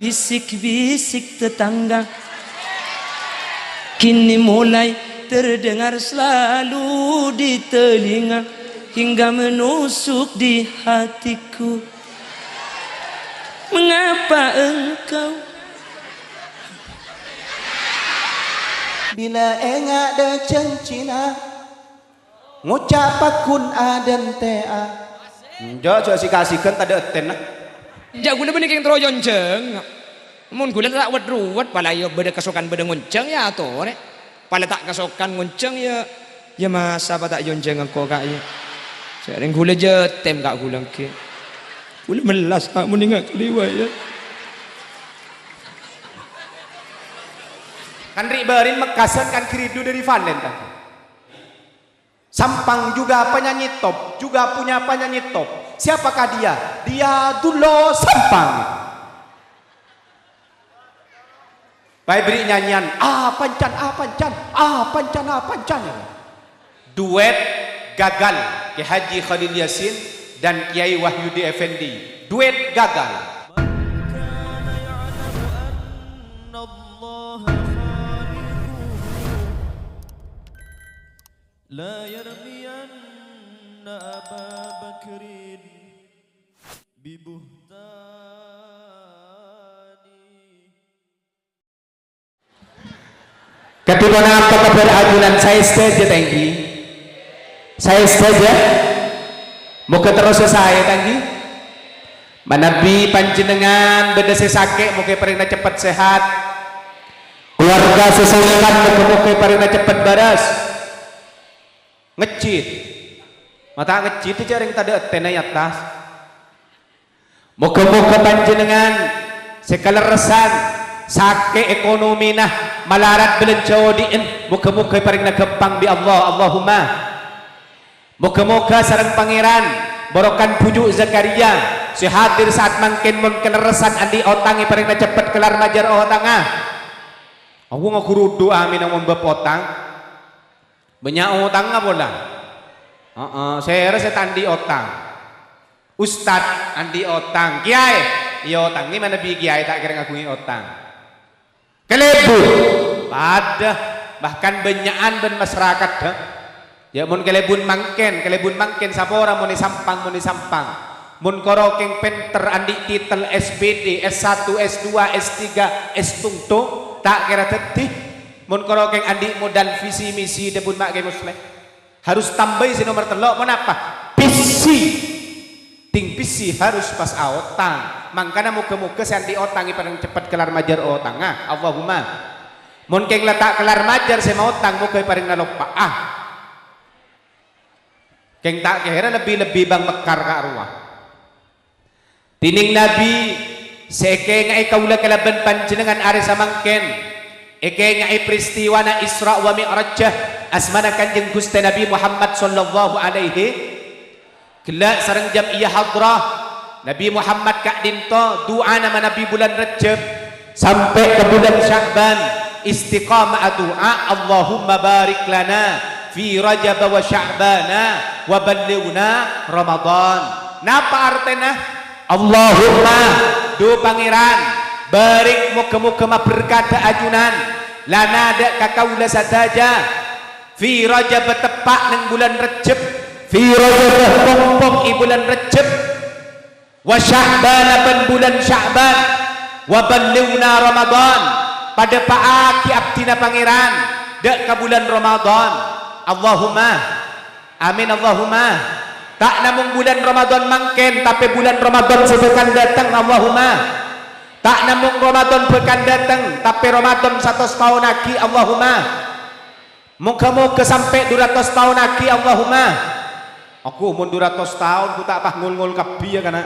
Bisik-bisik tetangga kini mulai terdengar selalu di telinga hingga menusuk di hatiku. Mengapa engkau bila enggak ada cencina ngucap akun adan tea jo si kasihkan tak ada ten ja gula benih keng trojon ceng mun gula tak wet ruwet pala yo beda kesokan beda ngunceng ya to ne pala tak kesokan ngunceng ya masa apa tak jonceng engko kak ya sering gula je tem kak gula ke gula melas tak mun ingat liwa ya kan riberin mekasan kan kiridu dari Valen kan Sampang juga penyanyi top juga punya penyanyi top. Siapakah dia? Dia Dulo Sampang. Baik beri nyanyian pancan pancan. Duet gagal Ki Haji Khalil Yasin dan Kiai Wahyudi Effendi. Duet gagal. لا يرمين أبا بكر ببهتان. Ketika nampak keberagaman saya saja tanggi, saya saja muka terus saya tanggi. Manabi panjenengan beda sesake muka paling cepat sehat, keluarga sesakan muka paling cepat baras. Ngecit mata ngecit itu jaring tadi tenai atas muka-muka panjenengan sekaleresan sake ekonomi nah malarat belencau diin muka-muka paling nagempang di Allah Allahumma muka-muka sarang pangeran borokan pujuk Zakaria sehadir saat mangkin mun keleresan andi otangi paling cepet kelar majar otangah aku ngakurudu amin ang membepotang banyak otang nggak bola? Saya rasa tandi otang. Ustad andi otang. Kiai, iya otang. Ini mana bi kiai tak kira ngakui otang. Kelebu, pada bahkan banyakan ben masyarakat dah. Ya mun kelebun mangken sapora muni sampang. Mun korokeng penter andi titel SPD, S1, S2, S3, S tungtung tak kira tetih. Mun korokeng andi modal visi misi debun mak ge muslim harus tambahi si nomor telok kenapa pisi harus pas otang mangkana muka-muka si andi otangi paling cepat kelar majar otang Allahumma mun keng letak kelar majar si otang muka paling nalopa keng tak kira lebih bang mekar ka arwah tining nabi seke ngai kaula kalaban panjenengan are samangken eke ngai peristiwa na Isra wa Mi'rajah asmana kanjeng Gusti Nabi Muhammad sallallahu alaihi kelak sareng jam'iyah hadrah Nabi Muhammad kak dinto doa nama Nabi bulan Rajab sampai ke bulan Sya'ban istiqamah doa Allahumma barik lana fi Rajab wa Sya'bana wa ballighna Ramadan napa artena Allahumma do pangeran barik muka-muka berkata ajunan lana ada kakaula sadaja fi Rajab tepak neng bulan Rajab fi Rajab pompong i bulan Rajab wa Sya'ban ban bulan Sya'ban wa ballighna Ramadan pada paaki abdina pangeran dak ka bulan Ramadan Allahumma amin Allahumma tak namung bulan Ramadan mangken tapi bulan Ramadan sebekan datang Allahumma tak namung Ramadan pekan datang tapi Ramadan 100 tahun lagi Allahumma muka-muka sampai 200 tahun lagi Allahumma aku mun 200 tahun ku tak pah ngul-ngul kabi ya kana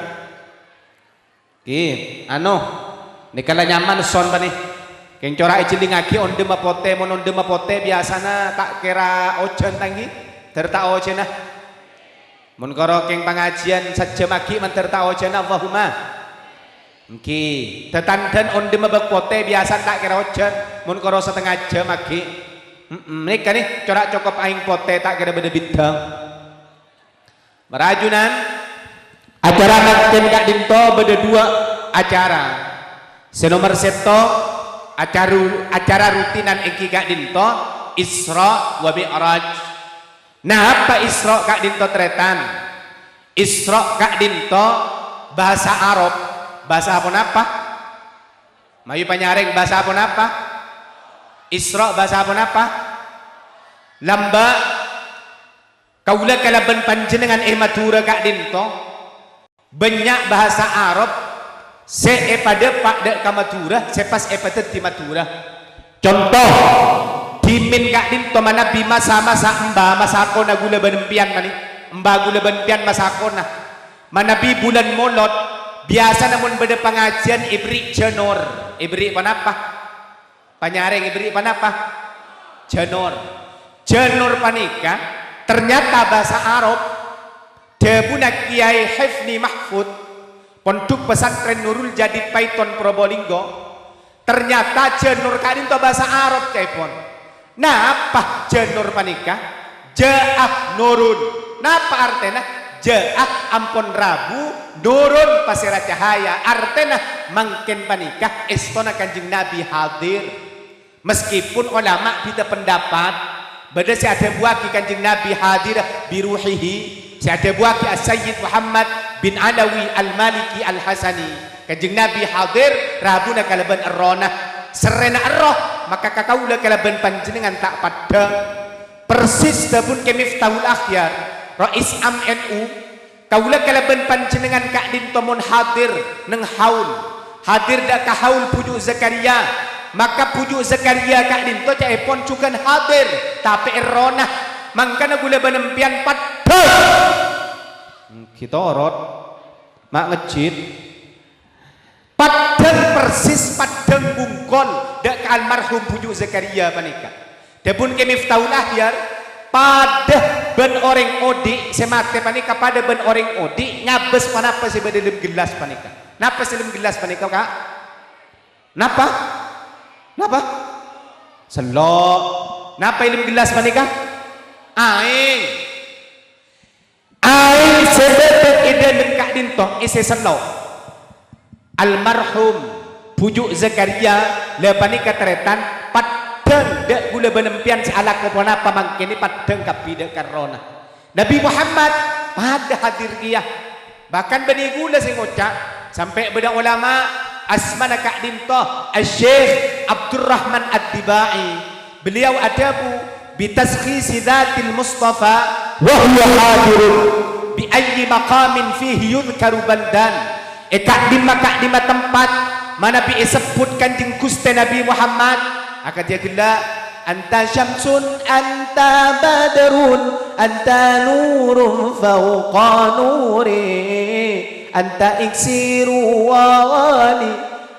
nikala nyaman son pa nih keng corak iciling lagi onde mapote biasana tak kira ojen tanggi terta ojen nah mun karo keng pengajian sajam lagi man terta ojen Allahumma Oke, tetandan onde mabekpote biasa tak kira ojen, mun karo setengah jam lagi. Mereka nih corak cokop aing pote tak kira beda bidang. Merajunan acara makin kak dinto beda dua acara. Senomor seto acara rutinan iki Kak Dinto Isra wa Mi'raj. Nah apa Isra Kak Dinto tretan? Isra Kak Dinto bahasa Arab, bahasa apa? Mayu panyaring bahasa apa? Isra bahasa apa? Lamba kaula kalaban panjenengan matura Kak Dinto banyak bahasa Arab pada pak dek kamatura sepas pada di matura. Contoh dimin Kak Dinto mana bima masa masako na gula benempian mani gula benempian masako na manabi bulan molot biasa namun beda pengajian ibri jenor ibri panapa panyaring ibri panapa jenor panika ternyata bahasa Arab debuna Kiai Hifni Mahfud Pondok Pesantren Nurul Jadid Paiton Probolinggo ternyata jenur kadin to bahasa Arab caipon. Nah apa jenur panika? Ja'ah nurun. Napa artena? Ja'ah ampun rabu nurun pasira cahaya. Artena mangken panika estona Kanjeng Nabi hadir. Meskipun ulama beda pendapat, beda si ada buaki Kanjeng Nabi hadir biruhihi. Si ada buaki As-Sayyid Muhammad bin Alawi Al-Maliki Al-Hasani Kanjeng Nabi hadir rabuna kalaban arrona serena arroh maka kakaula kalaban panjenengan tak pada persis dabun kemiftahul akhyar Rais Am NU kaula kalaban panjenengan Kak Dinto mun hadir neng haul hadir dak ka haul pujuk Zakaria maka pujuk Zakaria Kak Dinto caipon cukan hadir tapi arrona mangkana gula benempian pada kita orot mak ngejit padang persis padang bungkol dak ke almarhum pujuk Zakaria panika dapun ke miftahul ahyar pada ben orang odi semate panika pada ben orang odi ngabes panapa si dalam gelas panika napa si dalam gelas panika Kak napa selok napa dalam gelas panika aing sebetul ide Kak Dinto isi selok almarhum pujuk Zakaria lepani keteretan padang dek gula benempian sealak kepon apa mangkini padang kapi dek karona Nabi Muhammad pada hadir dia bahkan beni gula sing ngocak sampai beda ulama asmana Kak Dinto Syekh Abdurrahman Ad-Dibai beliau adabu bitaskhisi dzatil Mustafa wa huwa hadirun bi ayyi maqamin fihi yudhkaru baldan Kak Dima tempat mana bi sebut Kanjeng Gusti Nabi Muhammad akan dia gila anta syamsun anta badrun anta nurun fawqa nuri anta iksiru wa ghali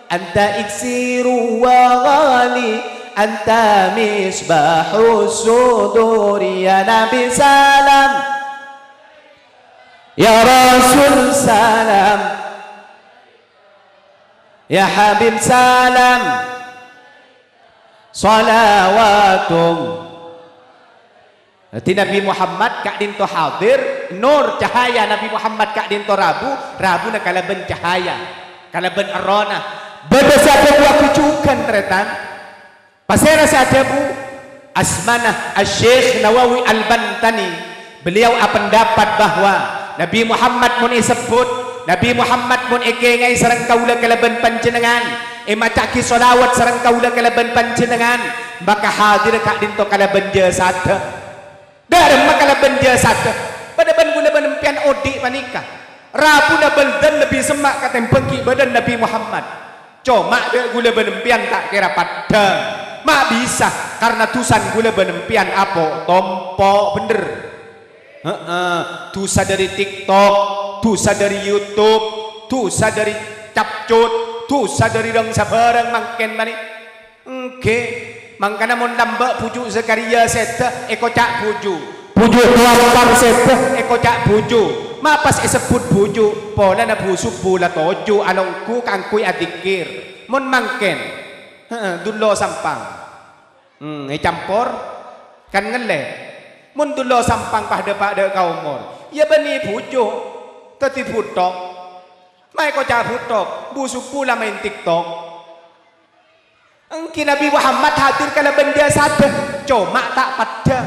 anta iksiru wa ghali anta misbahu suduri ya Nabi salam ya Rasul salam ya Habib salam salawatum. Nanti Nabi Muhammad Kak Dinto hadir nur cahaya Nabi Muhammad Kak Dinto rabu na kalaban cahaya kalaban arona beda sa buah kucukan tretan pasera sa bu asmanah Syekh Nawawi Al-Bantani beliau pendapat bahwa Nabi Muhammad mun disebut Nabi Muhammad mun ngai sareng kaula kalaban panjenengan macaki solawat sareng kaula kalaban panjenengan maka hadir Kak Dinto kalaban jasada darem kalaban jasada pada ban gula benempian odi panika rabu na baldan lebih semak katempengki badan Nabi Muhammad cuma de gula benempian tak kira padang mak bisa karena tusan gula benempian apa tompo bener tusa dari TikTok tusa dari YouTube tusa dari capcut tusa dari dong sabarang mangken mani oke mangkana mon nambak pujuk Zakaria seta ekocak pujuk tuampar seta ekocak pujuk mapas sebut pujuk pola na busuk pula tojo alongku kangkui adikir mon mangken dulo sampang campur kan ngele mun dulo sampang pada kaumor ya bani pujuk teti putok mai ko ca putok busuk pula main TikTok Engki Nabi Muhammad hadir kala benda satu, cuma tak pada.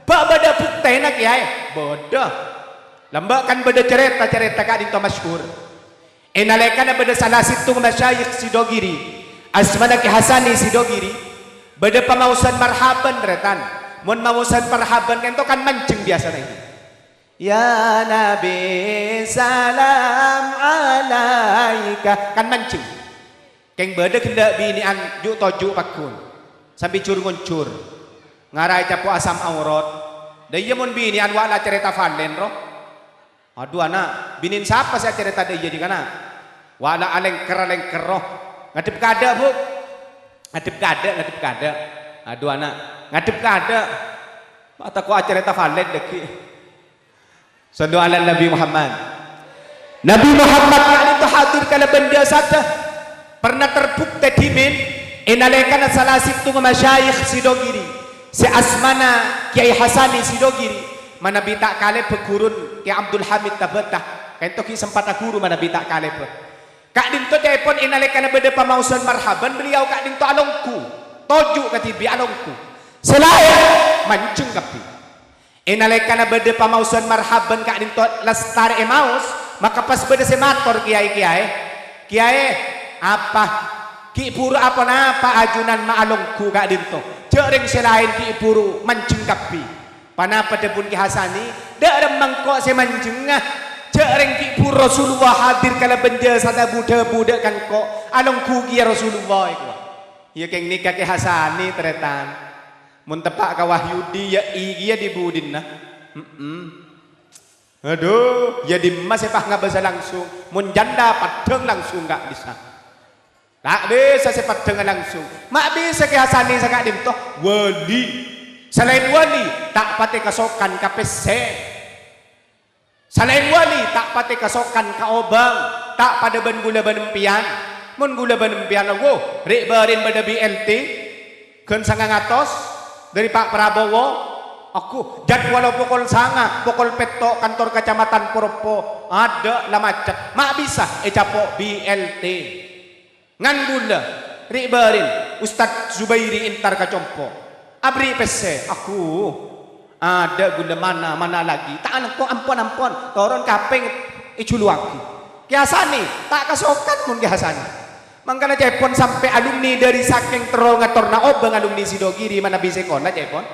Bak beda bukti nak kiai, bodoh. Lambak kan beda cerita kak dinto masyhur. Enalekan beda salah situ masyayikh Sidogiri, Asmanaki Hasani Sidogiri, beda pemausan marhaban retan. Mun mausan marhaban kan to kan mancing biasa ini. Ya Nabi salam alaika kan mancing. Keng beda kena binian juk tojuk pakun. Sampai cur nguncur. Ngarai capu asam aurat. Dia mun binian wala cerita falen roh. Aduh anak, binin siapa saya cerita dia di kana? Wala alengker roh. Ngadep kada bu. Ngadep kada. Aduh anak, ngadep kada. Mata ku cerita falen deki. Sallu ala Nabi Muhammad. Nabi Muhammad yang itu hadir kala benda saja. Pernah terbukti dimin inalekan salah situ masyayikh Sidogiri si Asmana Kiai Hasani Sidogiri mana bita kale begurun Kiai Abdul Hamid Tabatah kento ki sempat guru mana bita kale pe kak dinto telepon inalekan beda pamausan marhaban beliau kak dinto alongku toju katibi alongku selain mancung kapi inalekan beda pamausan marhaban kak dinto lestari emaus maka pas beda semator kiai apa ki puru apa napa ajunan maalongku kak dinto jering selain ki puru mancing kapi panapa debun ki Hasani dak remang kok se mancengah jering ki puru Rasulullah hadir kala benda sada budak kan kok alongku ki Rasulullah iku ya keng nikah ki Hasani teretan mun tepak ka Wahyudi ya iya dibudinna aduh ya dimas sepah ngabasa langsung mun janda padeng langsung gak bisa. Tak bisa sepat dengan langsung. Mak bisa ke Hasani sangat dinto wali. Selain wali tak pati kasokan KPC. Selain wali tak pati kasokan ka obang. Tak pada ben gula benempian. Mun gula benempian wo rek barin pada BLT. Keun sangang atos dari Pak Prabowo. Aku jadwal pukul sanga, pukul petok kantor kecamatan Purpo ada lah macet. Mak bisa capok BLT. Ngan gula ribarin Ustadz Zubairi intar kacompo abri pese aku ada gula mana lagi tak anak kok ampun toron kapeng iculu aku Hasani tak kasokan mun Hasani mangkana cepon sampai alumni dari saking terongatorna obeng alumni Sidogiri mana bisa kona cepon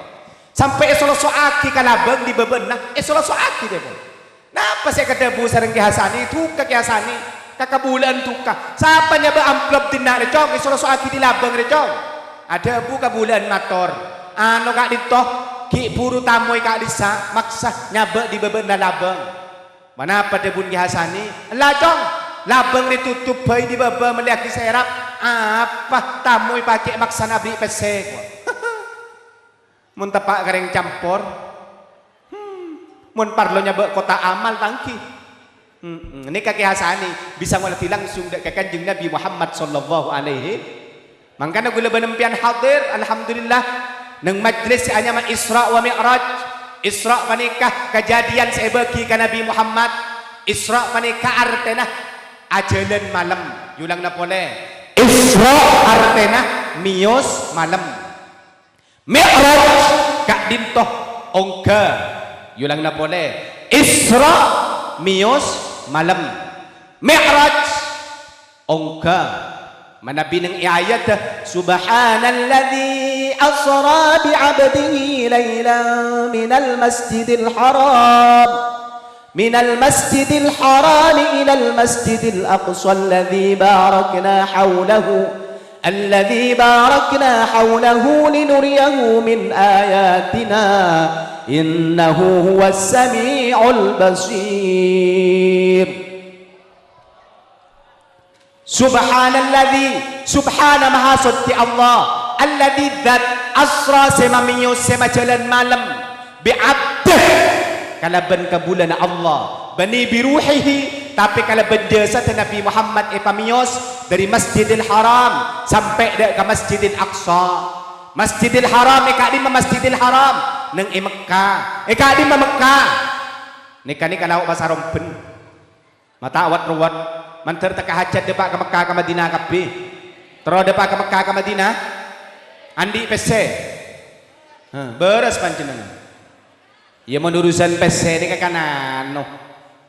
sampai esoloso aki kalabeng di bebenah esoloso aki cepon napa saya kedebu sareng Hasani itu ke Hasani kakabulan tuka siapa nyaba amplop tina recong isolo soaki di labang recong ada bu kabulan mator ano kak dito ki puru tamoy kak disa maksa nyaba di beben labang mana pada bun Hasani lacong labang ditutup bay di baba melihat serap apa tamoy pakai maksa nabi pesek mun tepak gareng campur mun parlo nyaba kota amal tangki ini kaki Hasani bisa ngelatih langsung ke kanjeng Nabi Muhammad sallallahu alaihi makanya gula benempian hadir alhamdulillah neng majlis hanya Isra wa Mi'raj Isra panikah kejadian sebagi ke Nabi Muhammad Isra panikah artena ajalan malam yulang na pole Isra artena mios malam Mi'raj kak dintoh ongga yulang na pole Isra mios malam Mi'raj ongka manabi ng ayat subhanalladzi asra bi'abdihi laylan minal masjidil haram ilal masjidil aqsa alladzi barakna hawlahu linuriyahu min ayatina innahu huwas sami'ul basir subhanalladzi subhana maha suci Allah alladzi dzat asra semamiyus sema jalan malam bi'abdih kalaban kabulan Allah bani biruhihi tapi kalau berdasa Nabi Muhammad pamiyos dari Masjidil Haram sampai ke Masjidil Aqsa Masjidil Haram di Masjidil Haram neng Mekah di Mekah nikah ni kalau bahasa rompen mata awat ruwat manter tak hajat depak ke Mekah ke Madinah kabeh Terus depan ke Mekah ke Madinah andi pese beres panjenengan ya menurusan pese ini kekanan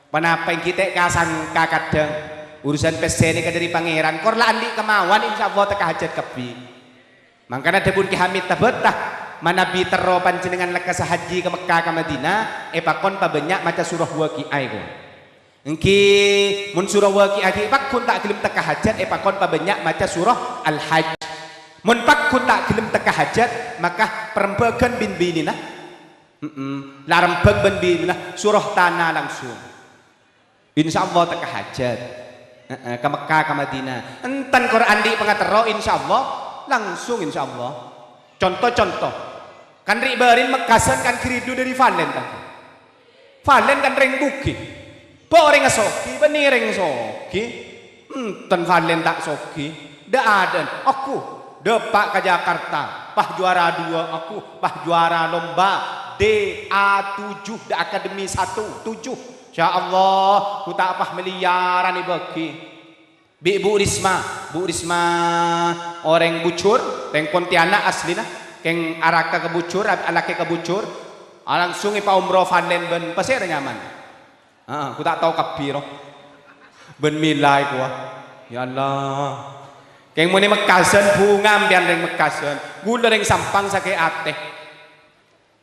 kenapa yang kita kasangka kadang urusan pese ini dari pangeran korla andi kemauan insya Allah teka hajat kebi makanya debun ki hamid tabetah manabi tero panjenengan lekas haji ke Mekah ke Madinah pakon pabanyak maca surah waqi'ah ko engki mun surah waqi'ah pakun tak gelem teka hajat pakon pabanyak maca surah al-hajj mun pakun tak gelem teka hajat maka perembagan bin binina larembag bin binina surah tanah langsung insya Allah teka hajat ke Mekah ke Madinah enten Quran di pengatero insya Allah langsung insya Allah contoh-contoh kan ribarin Mekasan kan kiridu dari Valen kan Valen kan reng buki boreng soki benireng soki enten Valen tak soki dah ada aku depak ke Jakarta pah juara 2 aku pah juara lomba DA7 da Akademi 1 7 Insya Allah ku tak apa miliaran nih bagi Bu Risma orang bucur teng Pontianak asli nah keng araka kebucur alake kebucur langsung ipa umroh Valen ben pasti ada nyaman ku tak tahu kapiro ben milai ku ya Allah keng muni Mekasan bunga ambian ring Mekasan gula ring sampang sake ateh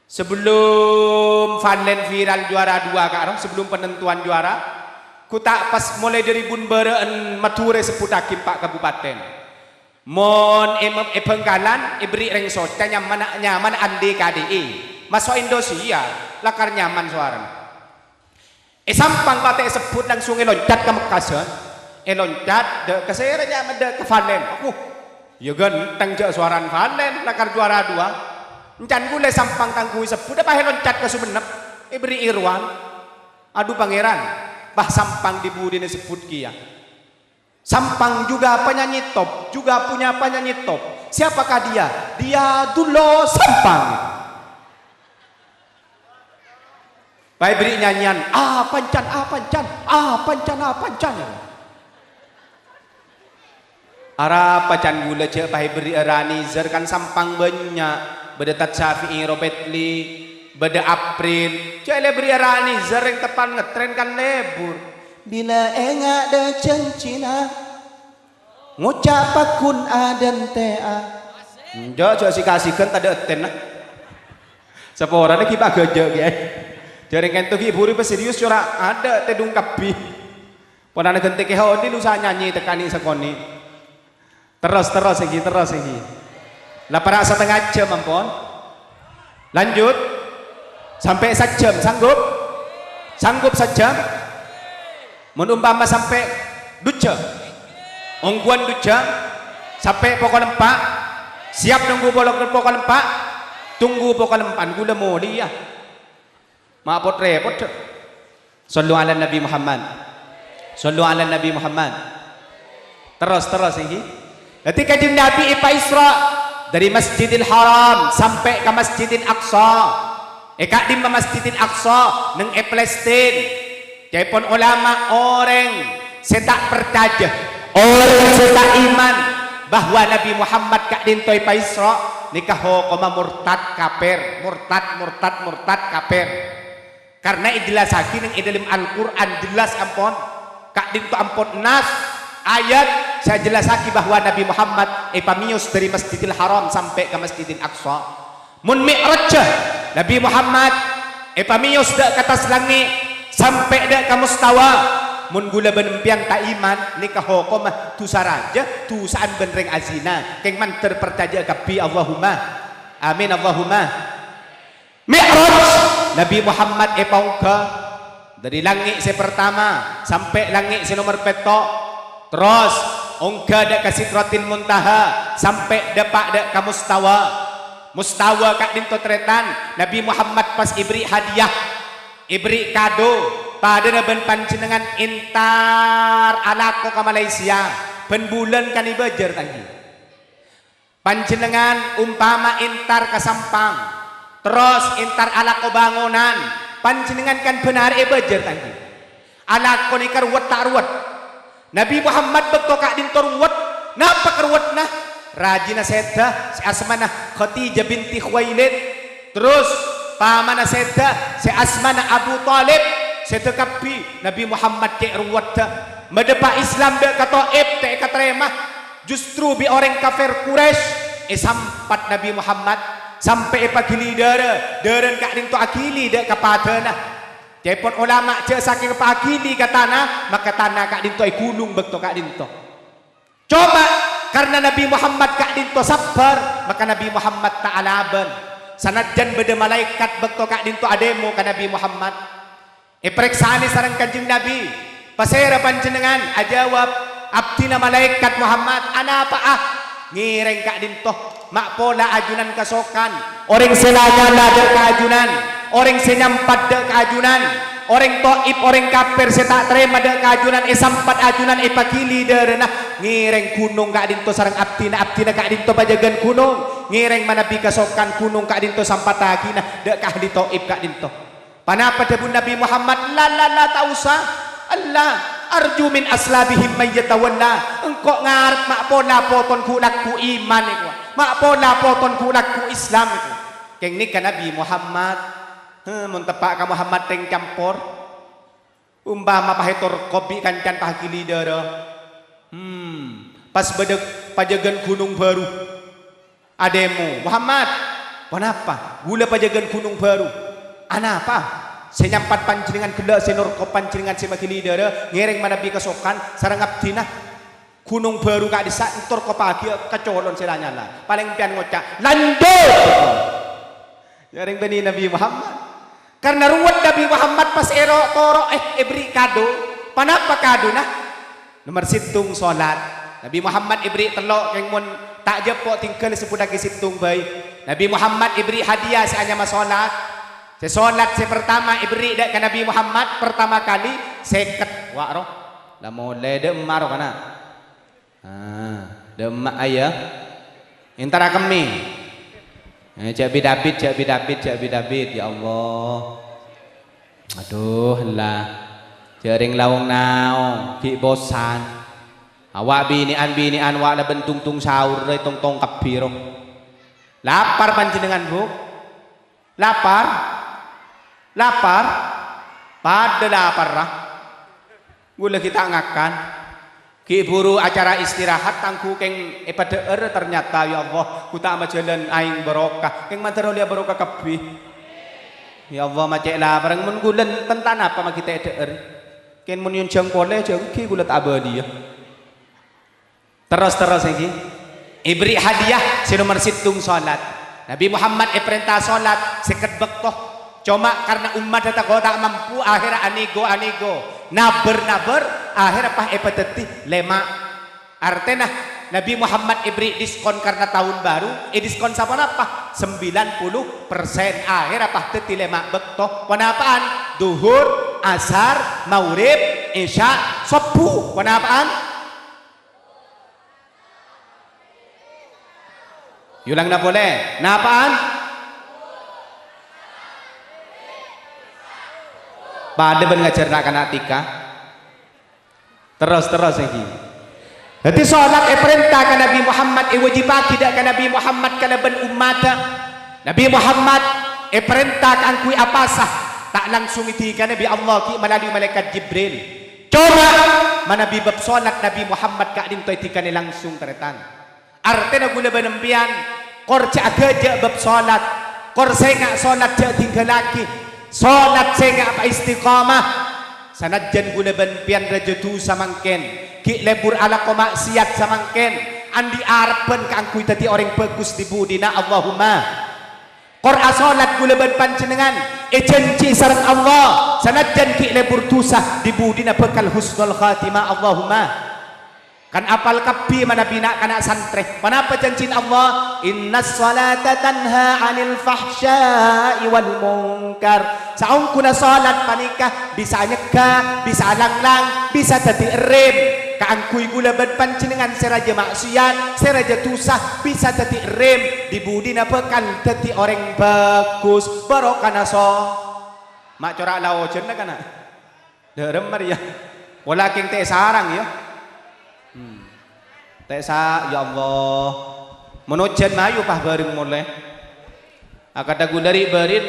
sebelum Valen viral juara 2 Kak sebelum penentuan juara ku tak pas mulai dari Bunbereen mature seputakim Pak Kabupaten mon Bengkalan ibri reng soca nyaman andi KDI masuk Indonesia lakar nyaman suara sampang pate sebut langsung loncat ke Mekasan loncat de kesere nyaman de ke Valen aku ya ganteng je suaran Valen lakar juara 2 encan gule sampang tangkui sebut apa loncat ke Sumenep ibri Irwan aduh pangeran bah sampang dibudi disebut kia sampang juga penyanyi top juga punya penyanyi top siapakah dia Dulo Sampang baik beri nyanyian pancan ara pacan gula ce baik beri erani zer kan sampang banyak bedetat Syafi'i Robetli beda April cele beri erani zer yang tepan ngetren kan lebur bila enggak ada cencina ngucap akun adan tea jauh si kasihkan tadi eten lah seporanya kita gajah ya jaring kentuk iburi peserius cura ada tedung kapi ponana gentik kehau di lusa nyanyi tekani sekoni terus lagi lah para setengah jam ampun lanjut sampai sejam sanggup sejam menumpama sampai duja ongguan duja sampai pokok lempak siap nunggu pokok lempak tunggu pokok lempan gula moli ya maaf repot sallu ala Nabi Muhammad terus ini ketika kanjeng Nabi Isra dari Masjidil Haram sampai ke Masjidil Aqsa kadim Masjidil Aqsa neng Palestina Jaipun ulama orang setak percaya orang setak iman bahwa Nabi Muhammad kak dintoy Isra nikah koma murtad kafir murtad kafir karena ijelasake ning dalam Al-Qur'an jelas ampun kak dinto ampun nas ayat saya jelasake bahwa Nabi Muhammad pamius dari Masjidil Haram sampai ke Masjidil Aqsa mun mi'raj Nabi Muhammad pamius dak ke atas langit sampai dak ke mustawa mun gula benempian tak iman nikah hukumah tu saraja tu saan benreng azina keng man terpercaya kapi Allahumma amin Allahumma mi'raj Nabi Muhammad paungka dari langit pertama sampai langit nomor petok terus ongka dak ke Sidratil Muntaha sampai dapat dak ke mustawa kak dinto tretan Nabi Muhammad pas ibri hadiah ibri kado pada ben panjenengan intar alako ke Malaysia ben bulan kan ibajar tadi panjenengan umpama intar ke Sampang terus intar alako bangunan panjenengan kan benar ibajar tadi alako nikar ruwet tak ruwet Nabi Muhammad betul kak dintor ruwet napa keruwet nah rajina seda si Asmana Khadijah binti Khuwailid, terus pamana seda si Asmana Abu Talib, seda kapi Nabi Muhammad ke ruwet dah medepa Islam dak katoib te katrema, justru bi orang kafir Quraisy sampat Nabi Muhammad sampai pagili deren kak dinto akili dak kapadana. Cepon ulama je saking pagili katana maka tanah kak dinto ai gunung bekto kak dinto. Coba karena Nabi Muhammad kak dinto sabar maka Nabi Muhammad ta'alaban sanadjan beda malaikat bekto kak dinto ademo ka Nabi Muhammad periksani sareng kanjeng Nabi pasera panjenengan ajawab abdina malaikat Muhammad ana apa ngireng kak dinto mak pola ajunan kasokan orang selanyala dek keajunan orang senyampat dek keajunan orang toib orang kafir setak terima dek keajunan sampat ajunan pakili derena ngireng gunung kak dinto sareng abdina kak dinto bajagan gunung ngireng manabi kasokan gunung kak dinto sampat agina dek kah di toib kak dinto panapa debun Nabi Muhammad la tak usah Allah arju min aslabihim mayyatawalla engkau ngarep mak pola poton kulakku iman iku mak pola poton kulakku Islam iku keng nika Nabi Muhammad mun tepak ka Muhammad teng campur umpama pahetor kopi kancan pahkili dara pas bedek pajagan gunung baru ademo Muhammad kenapa gula pajagan gunung baru anapa senyampat panjenengan kelak senor ko panjenengan semakili dara ngereng manabi kasokan sareng abdina gunung baru kak disa entor ko pagi kecolon selanyala paling pian ngocak lanjut ngereng bani Nabi Muhammad karena ruwet Nabi Muhammad pas ero toro ibri kado panapa kado nah nomor situng salat Nabi Muhammad ibri telok keng mun tak jepok tinggal sepudak situng baik Nabi Muhammad ibri hadiah seanya masolat sesolat pertama ibri dak ke Nabi Muhammad pertama kali seket wak roh lah mulai demar kana demak ayah intara kami cak bidabit ya Allah aduh lah jaring lawang naong ki bosan awak binian wak la bentung tung sahur re tong kabiro lapar panjenengan bu lapar pada lapar lah gula kita ngakan ki buru acara istirahat tangku keng pada ternyata ya Allah ku tak jalan aing barokah keng matero liya barokah kabeh ya Allah macek lah bareng mun gulen tentan apa mak kita ken mun yun jang pole jang ki gulet abadi ya terus iki ibri hadiah si nomor situng salat Nabi Muhammad perintah salat seket bektoh cuma karena umat tak mampu akhirnya anigo naber akhirnya pah epateti lema artinya Nabi Muhammad ibri diskon karena tahun baru diskon sama apa 90% akhirnya pah teti lema bektoh panapaan duhur asar maurib isya subuh panapaan yulang na boleh napaan pada ben ngajar nak tika terus lagi jadi sholat perintah ke Nabi Muhammad wajibaki dak ke Nabi Muhammad kana ben umat Nabi Muhammad perintah kan kui apa sah tak langsung itika Nabi Allah ki melalui malaikat Jibril coba mana bab sholat Nabi Muhammad ka dinto itika ni langsung teretan artinya gula benempian kor jaga je bab sholat kor sengak sholat je tinggal lagi sholat sehingga apa istiqamah sanadjan guna benpian rejetu samangken ki lebur ala ko maksiat samangken andi arepen kangkui tadi orang bagus di budina Allahumma qora sholat guna ben panjenengan janji sareng Allah sanadjan ki lebur tusah di budina bekal husnul khatimah Allahumma kan apal kapi mana bina kana santre kenapa janjin Allah innas salata tanha 'anil fahsya'i wal munkar saung kuna salat panikah bisa nyegah bisa langlang bisa dadi rem kaangkuy gula ban panjenengan seraja maksiat seraja tusah bisa dadi rem di budina bekal dadi orang bagus barokana so mak corak lawojen kana derem Maria walakin te sarang ya Tesa ya Allah. Menujan mayu pah bareng mulai. Akada gulari berin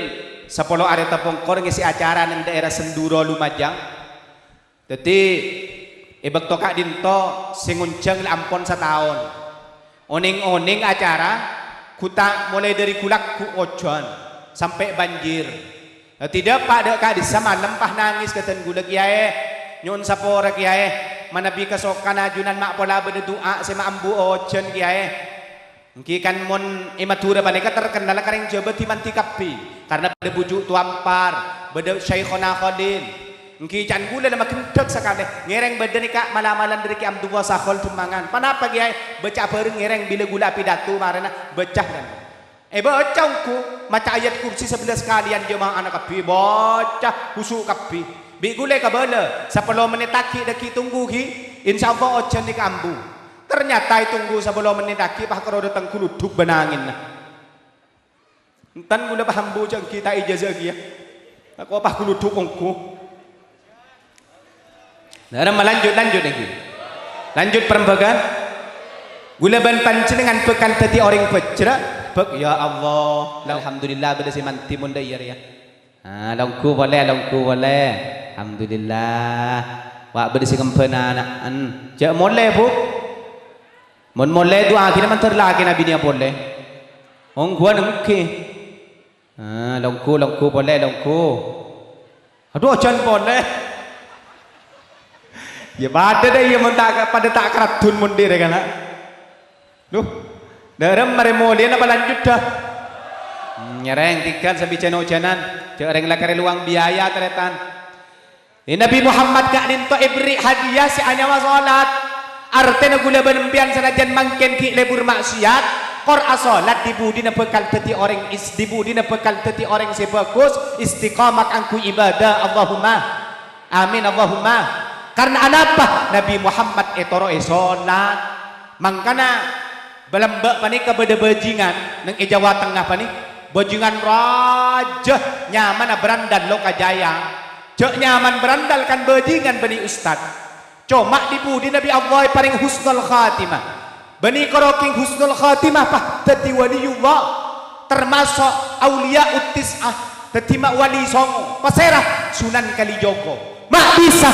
10 hari tepungkor ngisi acara nang daerah Senduro Lumajang. Jadi ibek tokak dinto singuncang ampon setahun. Oning-oning acara kuta mulai dari kulak ku ojon sampai banjir. Tidak pada kak di malam pah nangis keten gula kiai nyun sapora kiai manabi kasokan ajunan mak pola berdoa sema ambu ojon kiai. Engki kan mon imatura paneka terkenal kareng jabat timanti kapi karena pada bujuk tuampar pada Syekhona Khodin. Engki can gula nama kentek sekali ngereng badan kak malam-malam dari ki amdu wasahol tumangan. Panapa kiai baca bareng ngereng bila gula pidato marana becah kan. Bacangku maca ayat kursi 11 kalian jemaah anak kapi bocah husuk kapi bi gule ka bala 10 menit taki daki tunggu ki insyaallah ojen di kambu ternyata tunggu 10 menit taki pah karo datang kuluduk benangin nah entan gula pahambu jang kita ijazah ki ya aku pah kuluduk ongku nah lanjut lagi lanjut perembagan gula ban panjenengan bekal tadi orang pecra ya Allah, alhamdulillah beda si mantimun dayar ya. Longku boleh, alhamdulillah. Wak beda si kempenaan. Jak boleh bu, mon boleh doa kita mantar lagi nabi ni boleh. Ong gua nengke. Longku boleh longku. Aduh jangan boleh. Ya pada deh ya mentak pada tak keratun mundir kan? Duh. Dalam meremolian apa lanjut dah? Nyereng tikan sambil ceno-cenan, cereng lakari luang biaya teretan. Nabi Muhammad kak ninto ibri hadiah si anyawa salat. Artena gula benempian sanajan mangken ki lebur maksiat. Kor asolat dibudi na bekal teti orang dibudi na bekal teti orang sebagus istiqamah angku ibadah Allahumma amin Allahumma. Karena apa? Nabi Muhammad etoro salat. Mangkana belembak pani ke beda bajingan neng Jawa Tengah pani bajingan raja nyaman berandal lo kajaya cek nyaman berandal kan bajingan bani ustad cuma dibudi Nabi Allah paling husnul khatimah bani koroking husnul khatimah pah teti waliullah termasuk aulia utis'ah teti mak wali songo paserah Sunan Kalijogo mak bisa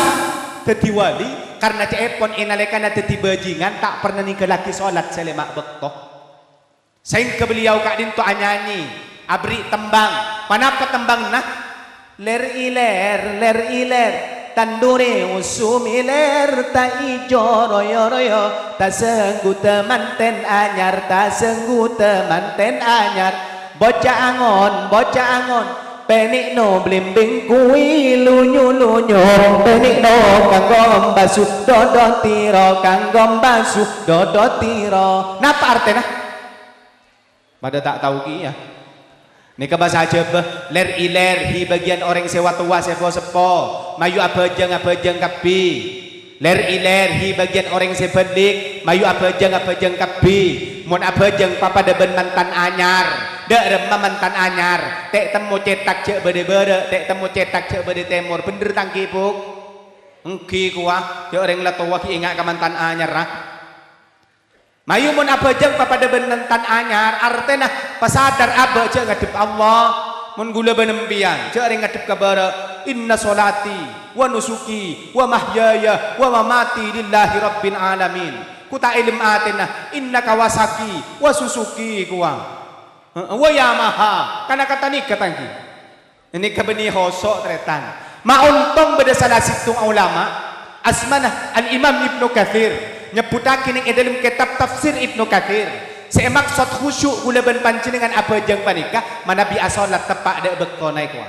teti wali karena cepon inalekana teti bajingan tak pernah nikah laki solat selemak bektoh saing ke beliau kak dinto anyanyi abri tembang panapa tembang nah ler iler tandure usumiler ta ijo royo ta senggu temanten anyar bocah angon penik no blimbing kui lunyu penik no kanggom basuh dodo tiro napa artinya pada tak tahu ki ya ini ke bahasa Jawa ler iler hi bagian orang sewa tua sepo mayu abajang kapi ler iler hi bagian orang sebedik mayu abajang kapi mon abajang papa deben mantan anyar dak remah mantan anyar tek temu cetak cek bede tek temu cetak cek bede temur bener tangki puk engki kuah cek orang la tua ki ingat ke mantan anyar lah mayu mun abajang papa deben mantan anyar artena pasadar aba cek ngadep Allah mun gula benempian cek orang ngadep kabara inna solati wa nusuki wa mahyaya wa mamati lillahi rabbil alamin kuta ilim atina inna kawasaki wa susuki kuah wa Yamaha karena kata nikah tangki ini kebeni hosok tretan mauntong beda salah situng ulama asmanah al-Imam Ibnu Katsir nyebutakin yang dalam kitab tafsir Ibnu Katsir seemak sot khusyuk gula ben panjenengan abajang panikah manabi asolat tepak dek bekto naik wa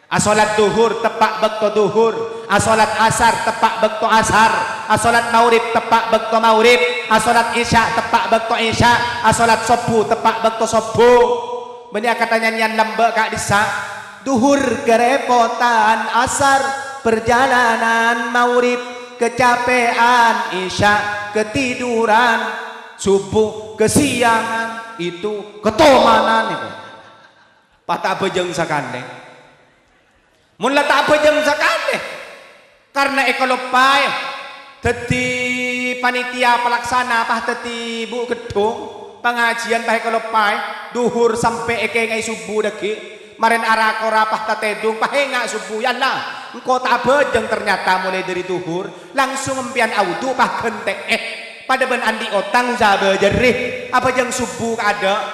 asolat duhur tepak bekto duhur asolat asar tepak bekto asar asolat maurib tepak bekto maurib asolat isya tepak bekto isya asolat sobu tepak bekto sobu banyak katanya nyanyian lembek kak disa duhur kerepotan asar perjalanan maurib kecapean isya ketiduran subuh kesiangan itu ketomanan itu patah bejeng sakande mun tak bejeng sakande karena ekolopai teti panitia pelaksana pah teti bu gedung pengajian pah kelopai duhur sampai eke ngai subuh deki maren arakora pah tatedung pah enggak subuh ya lah engkau tak bejeng ternyata mulai dari duhur langsung empian audu pah gente pada ben andi otang sabe jerih apa jeng subuh ada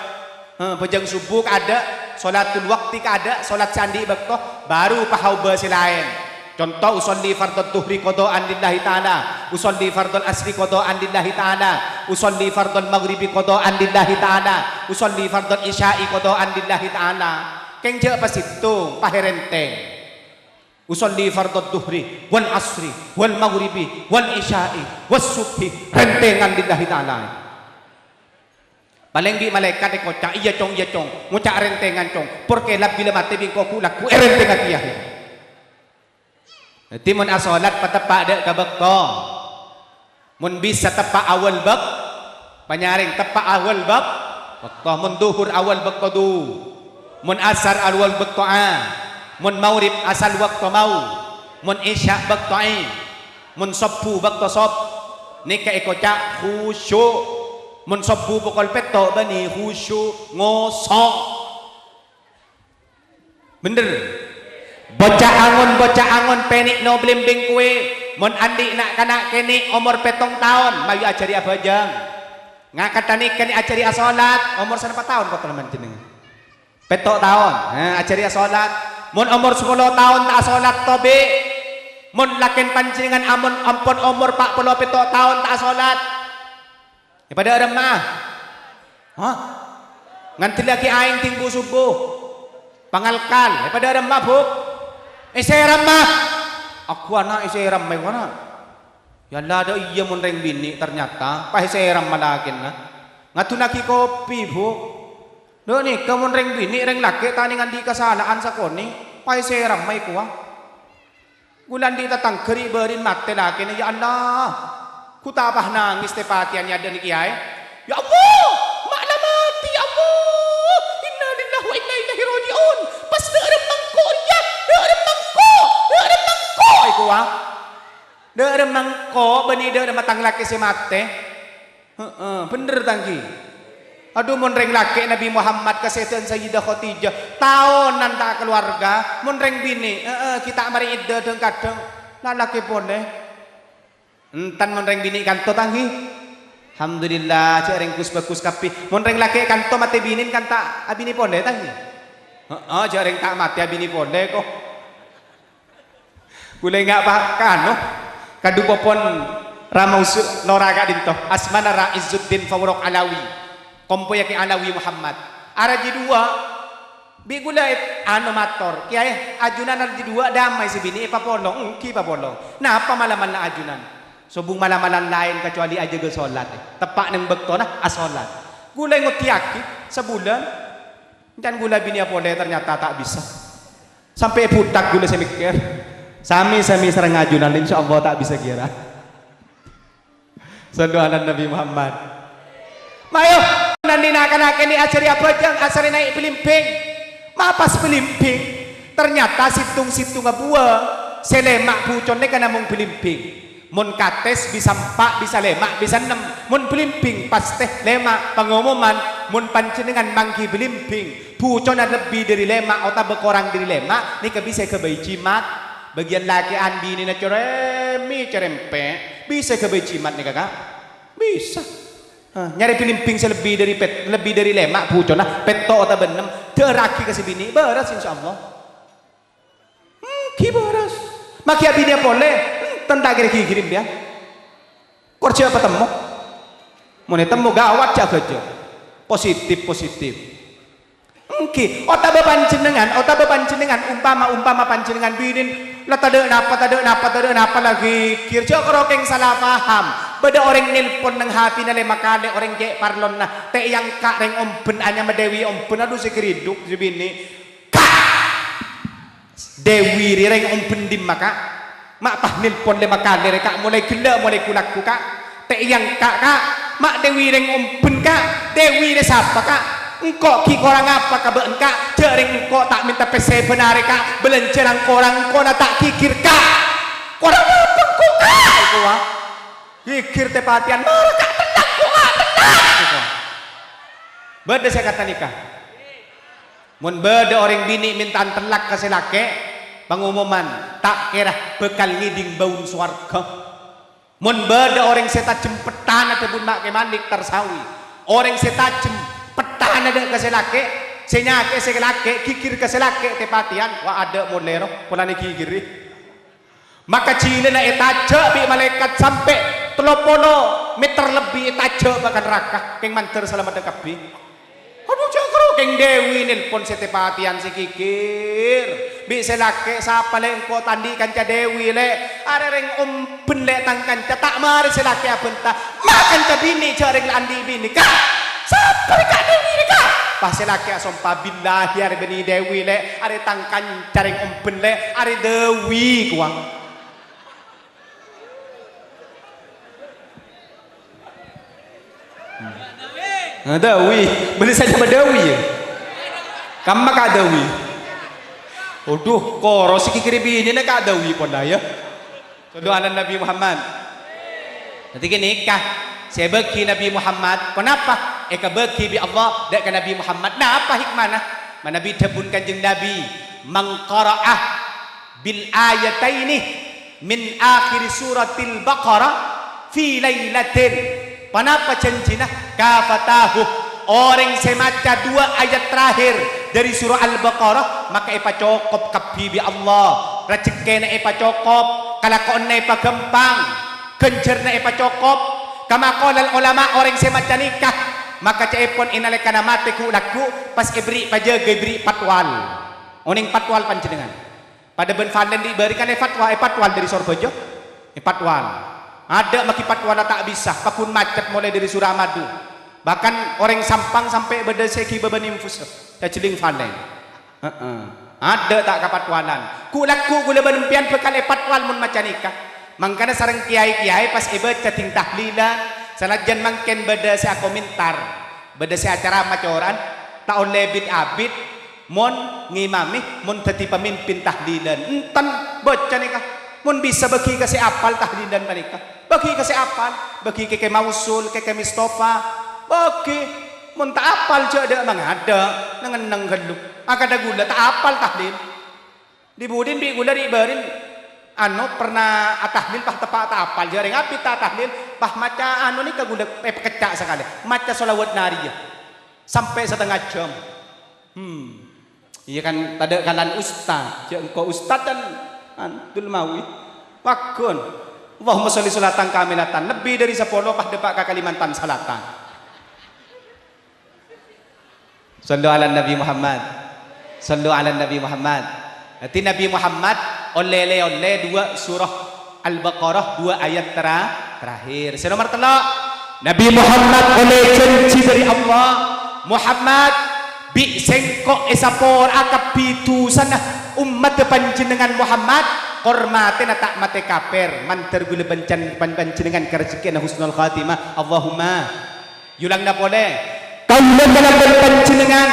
bejeng subuh ada salatul waktu ada salat candi bekto baru pahau besilain. Contoh usolli fardhu dhuhri qada'an lillahi ta'ala, usolli fardhu asri qada'an lillahi ta'ala, usolli fardhu maghribi qada'an lillahi ta'ala, usolli fardhu isya'i qada'an lillahi ta'ala. Keng je pas itu paherenteng. Usolli fardhu dhuhri wal asri wal maghribi wal isya'i was subhi rentengan lillahi ta'ala. Paling di malaikat kocak iya cong ngucak rentengan cong porque labila mati bingko kulaku rentengan kiah. Nanti mun asolat patepak dek ka bekto. Mun bisa tepak awal bek panyaring tepak awal bek bekto mun duhur awal bekto du. Mun asar awal bekto mun maurib asal waktu mau. Mun isya bekto mun sabbu bekto sob. Nika ikoca khusyuk. Mun sabbu pokol peto bani khusyuk ngosok. Bener. Bocah angon penik no blimbing kue mon andi nak kana kene umur 7 tahun mayu ajari abajang ngakat tani kene ajari asolat umur 4 tahun kok teman jenengan 7 tahun ajari asolat mon umur 10 tahun tak asolat tobe mon lakin panjenengan ampun umur 47 tahun tak asolat ya pada remah nganti lagi aing tinggu subuh pangalkal ya pada remah bu seram mah aku anak seram mah mana ya lah ada iya mun reng bini ternyata pah seram malakin na ngatu naki kopi bu do nih kamu reng bini reng laki tani ngandi kesalahan sakoni pah seram mah kuah gulan di tatang keri berin mate laki ya Allah ku tabah nangis tepatiannya ada nih kiai ya Allah makna mati ya Allah inna lillahi wa inna ilaihi rajiun pas derem mangko ya derem iku wah de mangko beni de matang laki si mate bener tangki aduh mun reng laki Nabi Muhammad kasetan Sayyidah Khadijah tahunan tak keluarga mun reng bini kita mari iddah deng kadang lalaki boleh entan mun reng bini kanto tangki alhamdulillah cek reng kus bagus kapi mun reng laki kanto mate binin kan tak abini boleh tangki cek reng tak mate abini boleh kok Gulai nggak bahkan no kadu popon ramausud loraga dinto asmana Raizuddin Fawrok Alawi kompo yaki Alawi Muhammad araji dua bi gulai motor kiai ajunan araji dua damai si bini papolong ki papolong nah apa malaman na ajunan sobung malamalan lain kecuali aja ge salat tepak neng bekto nah asolat gulai ngotiaki sebulan dan gulai bini apole ternyata tak bisa sampai budak gulai semikir Sami serang ngajunan insyaallah tak bisa kira. Sallu ala Nabi Muhammad. Mayo nanti nak ini ajari apa jang asari naik pelimping. Mapas pelimping. Ternyata situng buah selemak pucone kana mung pelimping. Mun kates bisa 4 bisa lemak bisa 6. Mun pelimping pas teh lemak pengumuman mun panjenengan mangki pelimping. Pucone lebih dari lemak atau berkurang dari lemak nika bisa ke bayi jimat. Bagian laki andi ini na cerempe bisa ke becimat nih kakak bisa nyari pelimping selebih dari lemak pucon nah peto atau benem teraki kasih bini beres insyaallah ki beres maki abini boleh tentang kirim ya korja apa temu mau temu gawat jaga positif Ki, ota beban jenengan umpama panjenengan binin lah tade napa lagi kirja kerokeng salah paham beda orang nelpon nang hati na lima kali orang jek parlon na te yang kak reng omben anya medewi omben aduh si keriduk si bini kak dewi reng omben dim maka mak pah nelpon lima kali reka mulai gila mulai kulakku kak te yang kak mak dewi reng omben kak dewi re siapa kak engkau ki korang apa kabe engkak jaring engkau tak minta PC benar kak belencerang korang engkau na tak kikir kak korang apa engkau kak Kikir tepatian mereka tenang kok. Beda saya kata nikah. Mun beda orang bini mintaan telak kasih laki, pengumuman tak kira bekal ngiding baun swarga. Mun beda orang seta jempetan atau bun mak kemandik tersawi. Orang seta jempetan ada kasih laki, senyake kasih laki, kikir kasih laki tepatian. Wah ada modero, polane kikiri. Maka Cina na etaja bi malaikat sampai 30 meter lebih etaja bahkan raka keng manter selamat dekapi. Aduh cakro keng Dewi nelpon setepatian si kikir bi selake sapa le engko tandi kanca Dewi le are reng umpen le tang kanca tak mari selake abenta makan ca bini jareng andi bini ka sapa le ka Dewi le ka pas selake asompa billahi are bini Dewi le are tang kanca reng umpen le are Dewi kuang. Dawi, beli saja Dawi ya. Kamu mah Dawi. Aduh, koro si kikiri bini nak Dawi pun dah ya. Doa Nabi Muhammad. Nanti nikah, saya bagi Nabi Muhammad. Kenapa? Eka bagi bi Allah dak ke Nabi Muhammad. Nah apa hikmahnya? Nabi tabun kanjeng Nabi, mangqara'ah bil ayataini min akhir suratil Baqarah fi lailatin. Kenapa janjinya? Kafatahu orang semaca 2 ayat terakhir dari surah Al-Baqarah maka epa cokop kabibi Allah rezekina epa cokop kalakon epa gempang genjerna epa cokop kama qala ulama orang semaca nikah maka caepon inalekana mate ku laku pas ibri pajaga ibri patwal oning patwal panjenengan pada ben falen diberikan patwal dari sorbojo patwal. Ada maki patwala tak bisa, pakun macet mulai dari Suramadu. Bahkan orang Sampang sampai berdaseki beban infus, terceling falen. Ada tak kapatwalan. Kulaku gula benempian bekal patwal mun maca nikah. Mangkana sareng kiai-kiai pas ibadah cating tahlilan, sanajan mangken berdasi komentar, berdasi acara macoran, taon lebit abid, mon ngimami, mon teti pemimpin tahlilan. Enten baca nikah. Mun bisa bagi kasih apal tahlilan mereka bagi kasih apal bagi keke mausul keke Mustafa bagi mun tak apal je ada mangada nangan gelu akada gula tak apal tahlil dibudin bi gula dibarin anu pernah tahlil pah tepak tak apal jaring api tak tahlil pah maca anu ni kagula kecak sekali maca sholawat nariyah sampai setengah jam iya kan tada kalan ustaz je engkau ustaz dan Antul mawi pakun Allahumma sholli sholatan kamilatan lebih dari 10 pah depak ke Kalimantan Selatan. Sallu ala Nabi Muhammad. Sallu ala Nabi Muhammad. Nanti Nabi Muhammad oleh 2 surah Al-Baqarah 2 ayat terakhir. Senomor telak Nabi Muhammad oleh janji dari Allah Muhammad bi sengkok esapor akap pitu sana umat panjenengan Muhammad hormatin tak mate kaper manter gula panjenengan kerjeki husnul khatimah Allahumma yulang na boleh kaulan dalam panjenengan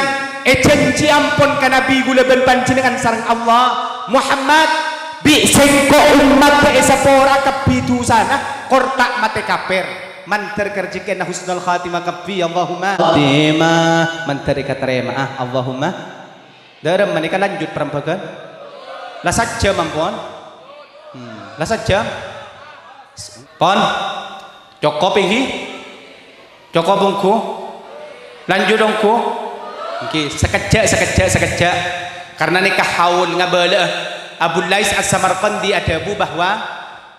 janji ampun ka nabi gula panjenengan sareng Allah Muhammad bi sengko umat esapor akap pitu sana kortak mate kaper manter kerjeki husnul khatimah kafi Allahumma khatimah manter katerema Allahumma dalam menikah lanjut perambakan lah saja mampun lah saja pon cokop ini cokop bungku lanjut dongku okay. sekejap karena nikah haul ngabala Abu Lais As-Samarqandi ada bu bahwa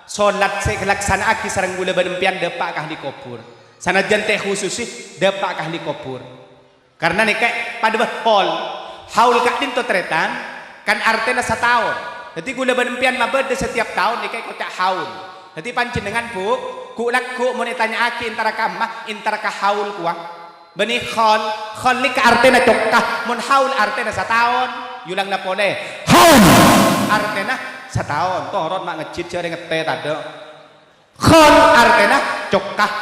solat sekelaksanaan sareng gula benempian depak kahli kubur sanajan teh khusus depak kahli kubur karena nikah pada behol haul kak din to tretan kan artinya setahun jadi gula benempian mabede setiap tahun nih kayak kocak haul jadi panjenengan bu ku mau ditanya aki intara kamah intara ka haul kuang benih khol lik artinya cokah mun haul artinya setahun yulang na pole haul artinya setahun torot mak ngecit jare ngete tado khol artinya cokah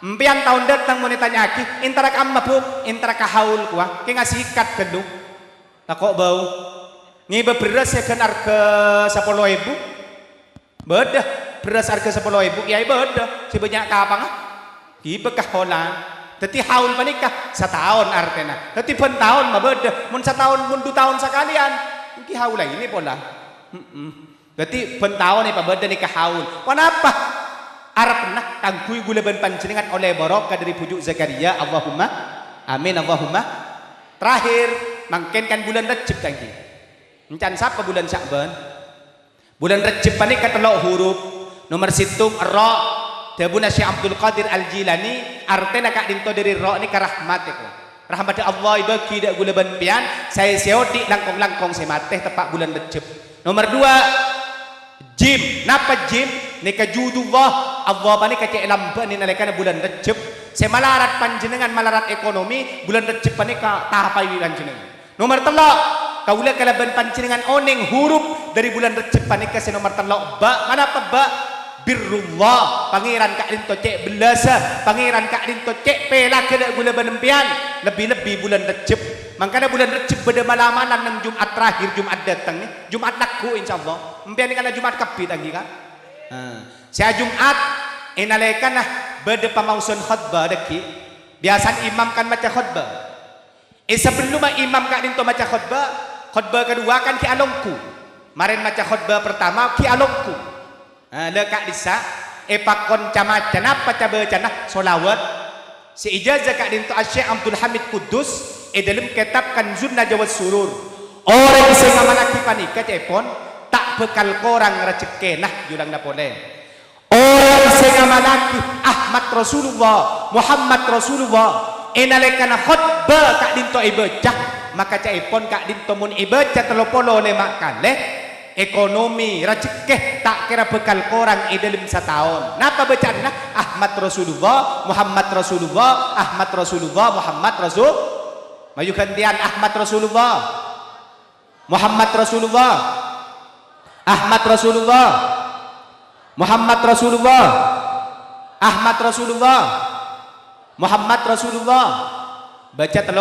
empian tahun datang mau ditanya aki intara kamah bu intara ka haul kuang kayak ngasih ikat gedung tak kok bau ngiba beras ya kan harga 10.000 beda beras harga 10.000 kiai beda sebanyak kapang bekah holan tapi haul panikah setahun artinya tapi ben tahun mah beda mun setahun mun 2 tahun sekalian iki haul lagi ini pola berarti ben tahun nih beda nikah haul kenapa Arab pernah tangkui gula ban panjenengan oleh barokah dari pujuk Zakaria Allahumma amin Allahumma terakhir mungkin kan bulan Rejab tangki encan siapa bulan Sya'ban bulan Rejab panikah telok huruf nomor 1 ra Dabuna Syekh Abdul Qadir Al-Jilani artinya kak dinto dari roh ini ke rahmat itu rahmat Allah ibagi dak gula ban pian saya seodi langkong-langkong semateh tepak bulan Rejab nomor 2 jim napa jim nika judullah Allah bani kacek lamban ni nalekana bulan Rejab saya malarat panjenengan malarat ekonomi bulan Rejab panika tahapai panjenengan nomor 3 kaula kalaban panjenengan oneng huruf dari bulan Rejab panika saya nomor 3 ba mana apa ba birrullah pangeran kak dinto cek belasa pangeran kak dinto cek pela kena gula benempian lebih-lebih bulan Rejab makanya bulan Rejab beda malam-malam nang Jumat terakhir Jumat datang nih Jumat laku insyaallah empian ini kana Jumat kapit lagi kan saya Jumat inalekan nah beda pamausun khutbah deki biasa imam kan baca khutbah sebelum imam kak dinto baca khutbah kedua kan ki alongku kemarin baca khutbah pertama ki alongku lekak disa pakon camacan apa cabe canah solawat si ijazah kak dinto Syekh Abdul Hamid Kudus dalam kitab Kanzun Najwa Surur orang sing ngamalaki panika cepon tak bekal korang rezeki nah julang napole orang sing ngamalaki Ahmad Rasulullah Muhammad Rasulullah enalekana khutbah kak dinto ibacah maka cepon kak dinto mun ibacah 35 kalih ekonomi rezeki tak kira bekal korang dalam setahun napa bacaan Ahmad Rasulullah Muhammad Rasulullah Ahmad Rasulullah Muhammad Rasul maju gantian Ahmad Rasulullah Muhammad Rasulullah Ahmad Rasulullah Muhammad Rasulullah Ahmad Rasulullah Muhammad Rasulullah baca 35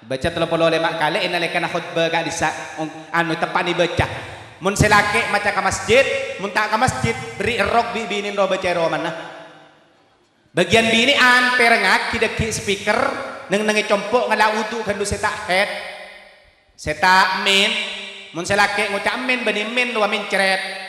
baca 35 kali inalekana khutbah gak bisa anu tepat dibaca mun selake maca ke masjid mun tak ke masjid beri erok binin ro baca ro mana bagian bini an perengak kidaki speaker nengi compok ngala udu kandu seta head seta min mun selake ngucap min bani min dua min ceret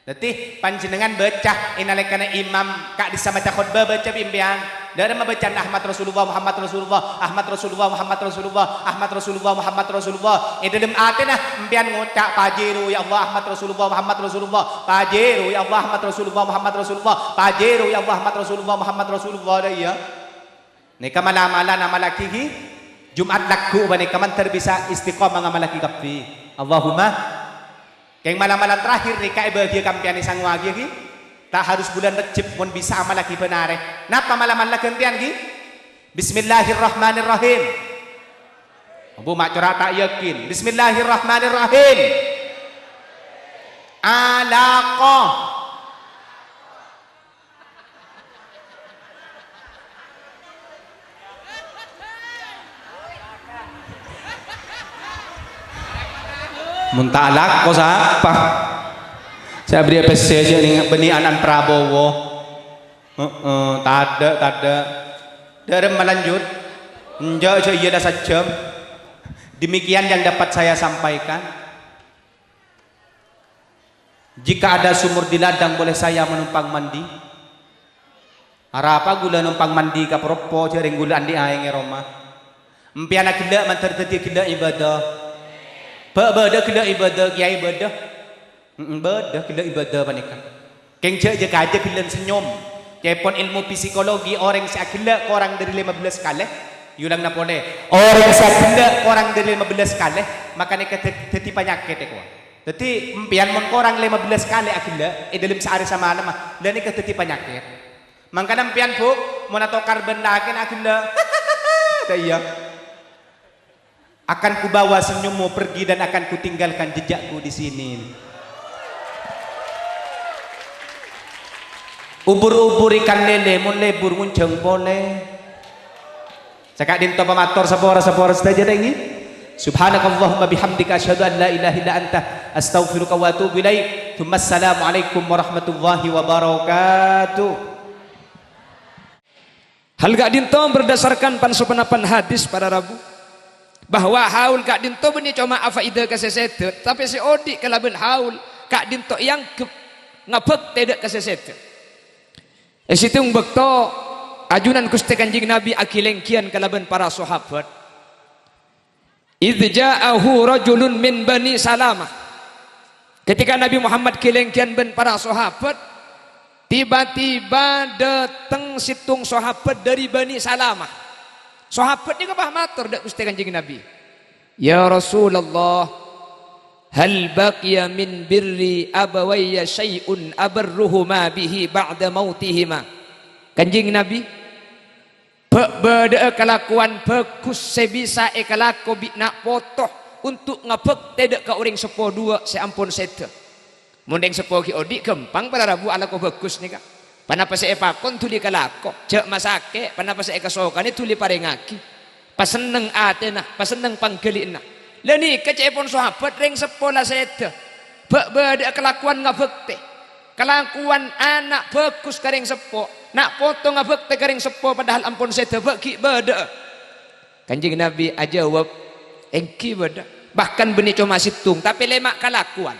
Dati panjenengan baca inalekana imam kak bisa baca khutbah baca bimbian dari membacaan Ahmad Rasulullah Muhammad Rasulullah Ahmad Rasulullah Muhammad Rasulullah Ahmad Rasulullah Muhammad Rasulullah dalam atina imbian ngucap pajiru ya Allah Ahmad Rasulullah Muhammad Rasulullah pajiru ya Allah Ahmad Rasulullah Muhammad Rasulullah pajiru ya Allah Ahmad Rasulullah Muhammad Rasulullah ya nika malam-malam nama laki Jumat laku bani kaman terbisa istiqomah ngamalaki kafi Allahumma yang malam-malam terakhir nih kayak bahagia kampian sang wagi ki tak harus bulan Rejab pun bisa amal lagi benar napa malam-malam gantian ki Bismillahirrahmanirrahim Abu mak curhat tak yakin Bismillahirrahmanirrahim alaqah muntalak kok siapa saya beri PC aja nih benih anak Prabowo tak ada dari melanjut enggak saya dah sajam demikian yang dapat saya sampaikan jika ada sumur di ladang boleh saya menumpang mandi apa gula numpang mandi ka propo jaring gula andi aeng Roma empiana gila mantar tadi gila ibadah bada kena ibadah kiai ibadah bada kena ibadah panika kengce je kaje kena senyum kepon ilmu psikologi orang sakila korang dari 15 kali yulang na boleh orang sakila korang dari 15 kali maka nek dadi penyakit eko dadi empian mon korang 15 kali akila dalam sehari sama mah dan nek dadi penyakit mangkana empian bu mon atau karben lakin akila iya akan kubawa senyummu pergi dan akan kutinggalkan jejakku di sini. Ubur-ubur ikan lele mun lebur ngunceng boleh. Cakap dinto pamator sapora saja ini. Subhanakallahumma bihamdika asyhadu an la ilaha illa anta Astaghfiruka wa atubu ilaik. Assalamualaikum warahmatullahi wabarakatuh. Hal gak dinto berdasarkan pansupenapan hadis pada Rabu bahwa haul gak dinto beni cuma afaidah kasesete, tapi si odi kalaben haul gak dinto yang ngabek tidak kasesete. Esitung bekto ajunan Gusti Kanjeng Nabi akilengkian kalaben para sahabat. Idz ja'ahu rajulun min Bani Salamah. Ketika Nabi Muhammad kilengkian ben para sahabat, tiba-tiba datang situng sahabat dari Bani Salamah. Sahabat ni kapah matur dak Gusti Kanjeng Nabi. Ya Rasulullah, hal baqiya min birri abawayya syai'un abarruhuma bihi ba'da mautihima. Kanjeng Nabi, beda kelakuan bagus sebisa ekalako bi nak potoh untuk ngabek tidak ke orang sepo dua seampun sete. Mundeng sepo ki odi gempang pada Rabu ala ko bagus nika. Panapa se epakon tuli kalako, cek masake, panapa se ekasokane tuli parengaki. Paseneng atena, paseneng panggelina. Leni kecepon sahabat ring sepo la sete. Beda kelakuan ngabek teh. Kelakuan anak bagus karing sepo, nak potong ngabek teh karing sepo padahal ampun sete bagi beda. Kanjeng Nabi ajawab engki beda. Bahkan beni cuma situng tapi lemak kelakuan.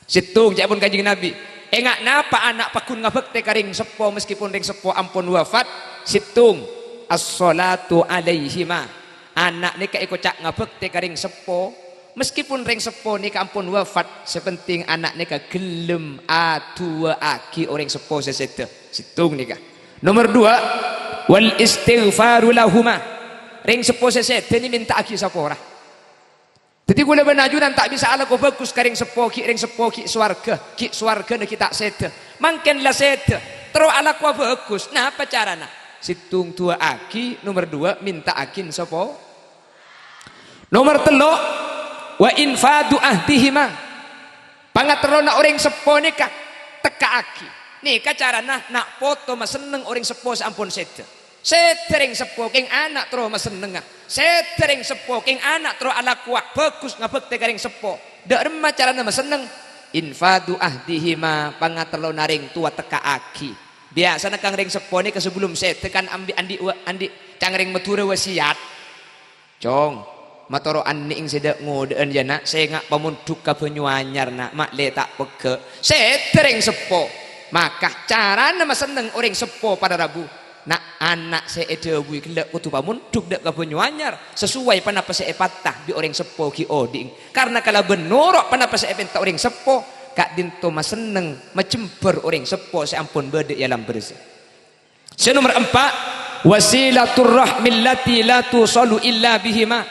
Situng japun Kanjeng Nabi. Engak napa anak pakun ngabek teh karing sepo meskipun ring sepo ampun wafat. Situng as-salatu alaihima. Anak ni ka iko cak ngabek teh karing sepo meskipun ring sepo ni ka ampun wafat. Sepenting anak ni ka gelem atua aki orang sepo sesete. Situng ni ka. Nomor 2 wal istighfaru lahuma. Ring sepo sesete ni minta aki sapora. Jadi gula benajunan tak bisa ala ko bagus karing sepo ki ring sepo ki swarga na kita sete. Mangken la sete. Tero ala ko bagus. Nah apa carana? Situng tua aki. Nomor 2 minta akin sepo. Nomor 3 wa infadu ahdihima. Pangatero na orang sepo ni ka teka aki. Nih carana nak foto mas seneng orang sepo sampun sete. Setering sepo king anak tro mas seneng. Setering sepo king anak tro ala kuak bagus ngabek teh karing sepo. Dak remah carana mas seneng. Infadu ahdihima pangatelo naring tua teka aki. Biasana kang ring sepo ni ke sebelum sete kan andi cangring meture wasiat. Cong matoro anning sedak ngodeun ya nak saya ngak pamunduk ka Banyuanyar nak mak le tak pege. Setering sepo. Maka carana mas seneng orang sepo pada Rabu. Nak anak saya dewi kelak kutu pamunduk dak ka Banyuanyar sesuai panapa saya patah di orang sepo ki oding. Karena kalau benorok panapa saya penta orang sepo kak dinto mas seneng macemper orang sepo seampun bede alam bersih. Nomor 4 wasilatur rahmil lati la tusalu illa bihima.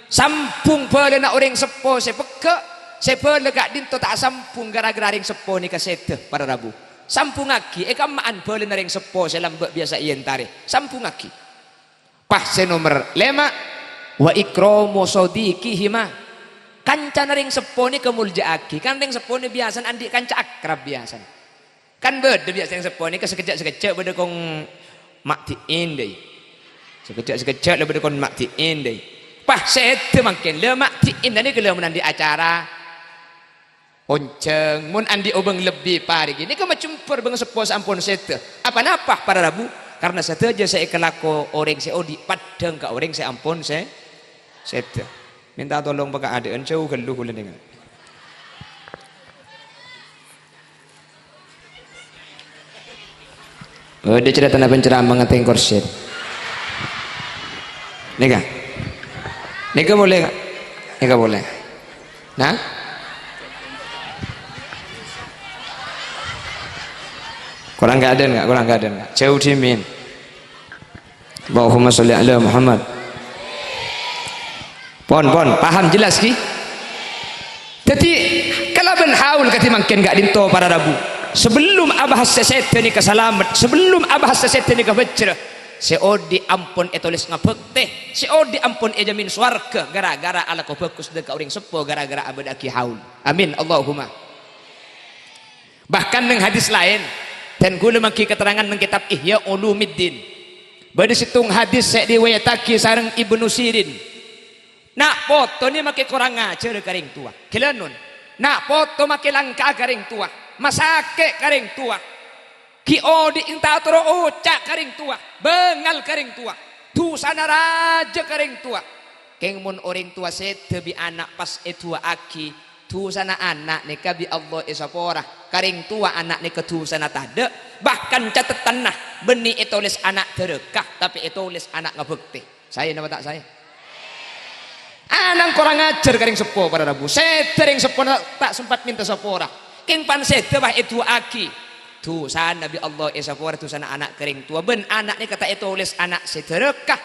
Sampung pala nak orang sepo saya peke saya pala kak dinto tak sampung gara-gara ring sepo ni kasete pada Rabu. Sampung aki ekamaan pala na ring sepo saya lambek biasa iyan tari. Sampung aki. Pah nomor 5 wa ikramu sadiqihima. Kanca na ring sepo ni kemulja aki. Kan ring sepo ni biasa andi kanca akrab biasa. Kan beda biasa ring sepo ni sekejap beda kong maktiin deh. Sekejap beda kong maktiin deh. Pah sete makin lemak tiin ni kalau menandi acara onceng mun andi obeng lebih pari gini ke macam per beng sepo sampun sete apa napa para Rabu karena sete aja saya kelako orang saya odi padang ka orang saya ampun saya sete minta tolong baka adaan jauh geluh ulen dengan dia cerita na penceramah ngateng korset Nika boleh gak? Nika boleh. Nah? Kurang keadaan gak? Kurang keadaan gak? Jauh dimin. Allahumma sholli ala Muhammad. Pon, paham jelas ki? Jadi kalau ben haul kati mangken gak dinto para Rabu. Sebelum abah sesete ni kesalamat, sebelum abah sesete ni kebecera. Seodi ampun etolis ngabek teh seodi ampun ejamin swarga gara-gara ala ko bagus dek orang sepo gara-gara abad aki haul amin Allahumma. Bahkan neng hadis lain dan gula mangki keterangan neng kitab Ihya Ulumiddin bade situng hadis saya diwayataki sareng Ibnu Sirin nak foto ni make kurang ngajar karing tua kilanun nak foto make langka karing tua masake karing tua ki odi inta toro ucak karing tua bengal karing tua tu sana raja karing tua keng mun orang tua sete bi anak pas etua aki tu sana anak ni kabi Allah esapora karing tua anak ni ketu sana tade bahkan catatan nah benih etulis anak terekah tapi etulis anak ngebukti saya nama tak saya anang kurang ajar karing sepo pada rabu setering sepo tak sempat minta sepora keng pan sete bah etua aki tu sana nabi Allah esapora tu sana anak karing tua ben anak ni kata etulis anak seterekah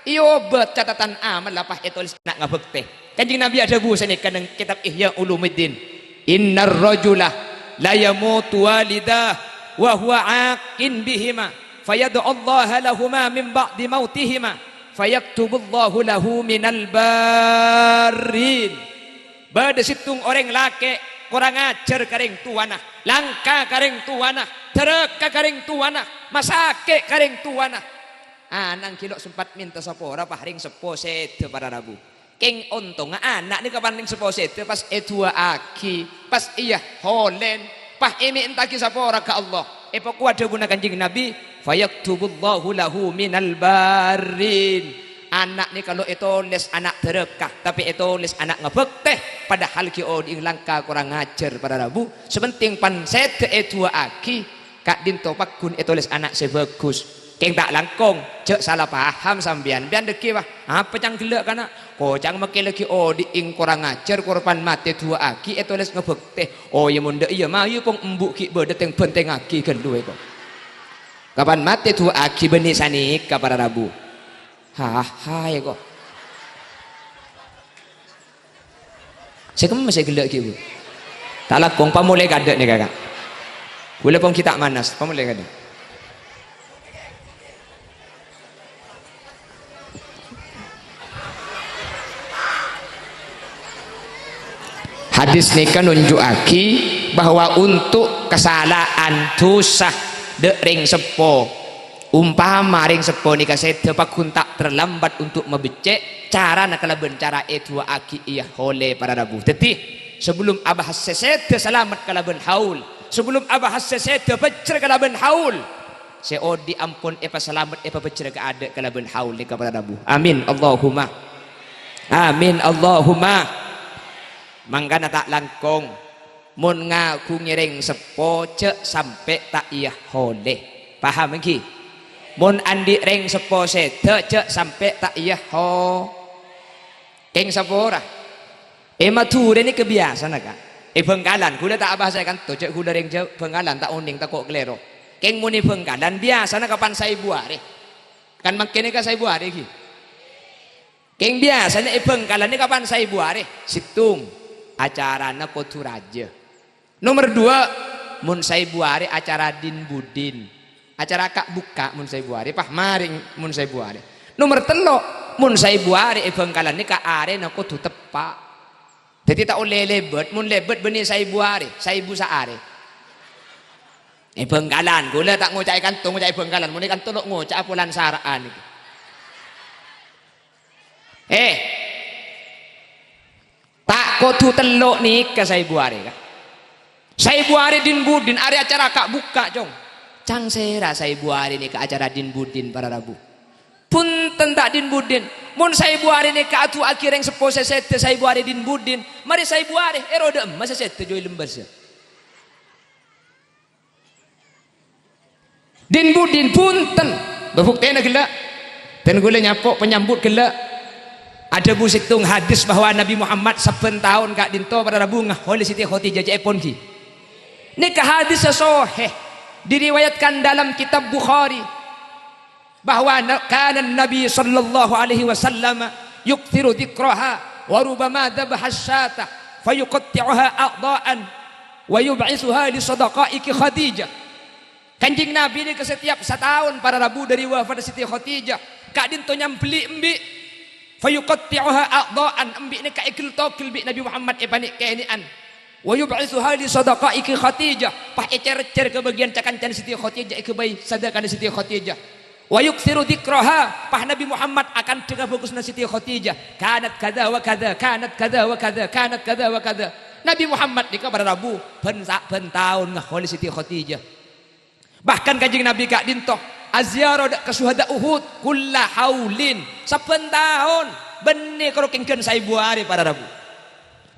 iyo bet catatan amal lapah etulis anak ngebukti kanjing nabi ada bu sini kadang kitab Ihya Ulumuddin innar rajula la yamutu walidah wa huwa aqin bihima fayad'u Allah lahuma min ba'di mautihima fayaktubullahu lahu minal barin bade situng orang laki kurang ajar karing tuana langka karing tuana tereka karing tuana masake karing tuana anang kilo sempat minta sapora paring sepo sete para rabu keng ontong anak ni kapan ning sepo sete pas etua aki pas iya holen pas ini entaki sapora ka Allah pokok ada guna kanjing nabi fayaktubullahu lahu minal barin anak ni kalau etulis anak terekah tapi etulis anak ngebekte padahal ki odi langka kurang ajar pada rabu sepenting pan sete etua aki kak dinto pakun etulis anak sebagus keng tak langkong cek salah paham sambian bian deki wah apa cang gelek kana kocang make lagi odi ing kurang ajar korban mati tua aki etulis ngebekte oh ya munda iya mah iya pong embuk ki bedet yang penting aki gelu kok kapan mati tua aki benih sanik pada rabu ya kok saya kan masih gelak gitu tak lakong pamulai kadek nih kakak boleh pun kita manas pamulai kadek hadis ini kan nunjukaki bahwa untuk kesalahan dosa dering sepo umpama ring sepo ni kasete pakun tak terlambat untuk membecek cara nak kalaben cara etua aki iya hole para rabu teti sebelum abah sesete selamat kalaben haul sebelum abah sesete becer kalaben haul seodi ampun epa selamat epa becer ke ada kalaben haul ni kepada rabu amin Allahumma manggana tak langkong mun ngaku ngiring sepo cek sampai tak iya hole paham lagi mun andi ring sepo sete cek sampai tak iya ho keng sapora mature ni kebiasaan kak bengkalan kula tak bahasa kan to cek kula ring bengkalan tak uning tak kok klero keng muni bengkalan biasa na kapan saya buare kan makene ka saya buare ki keng biasa na bengkalan ni kapan saya buare situng acara na kotu raja nomor 2 mun saya buare acara din budin acara kak buka mun saya buare pah maring mun saya buare nomor 3 mun saya buare bengkalan ni ka are na kudu tepak jadi tak oleh lebet mun lebet benih saya buare saya busa are bengkalan gula tak ngocai kantong ngocai bengkalan mun kan tolok ngocak apulan saraan tak kudu telok ni ke saya buare ka saya buare din budin are acara kak buka jong cang sera saya buari ni ke acara din budin para rabu punten tak din budin mun saya buari ni ke atu akhir yang sepo sesete saya buari din budin mari saya buari erode emas sesete joy lembas din budin punten bebukti na gila dan gula nyapok penyambut gila ada busitung hadis bahwa Nabi Muhammad 7 tahun kak dinto para rabu ngah oleh Siti Khadijah jaipon ki ni ke hadis sahih diriwayatkan dalam kitab Bukhari bahwa kana Nabi sallallahu alaihi wasallam yukthiru dzikraha wa rubama dhabaha syata fayuqatti'uha a'dha'an wa yub'ithuha li sadaqaiki Khadijah kanjing Nabi ini ke setiap setahun para rabu dari wafat Siti Khadijah kak dinto nyampeli embi fayuqatti'uha a'dha'an embi ni ka ikil tokil bi Nabi Muhammad panik keenian wa yub'ithuha li sadaqaiki Khadijah pah ecer-ecer ke bagian cakan-cakan Siti Khadijah ke bayi sedekah Siti Khadijah wa yuksiru dzikraha pah Nabi Muhammad akan cegah bagusna Siti Khadijah kanat kada wa kada kanat kada wa kada kanat kada wa kada Nabi Muhammad nika pada Rabu ben tahun ngaholi Siti Khadijah. Bahkan kanjeng Nabi kak dintoh azyara ke syuhada Uhud kulla haulin saben tahun benih kalau kengken 1000 hari pada Rabu.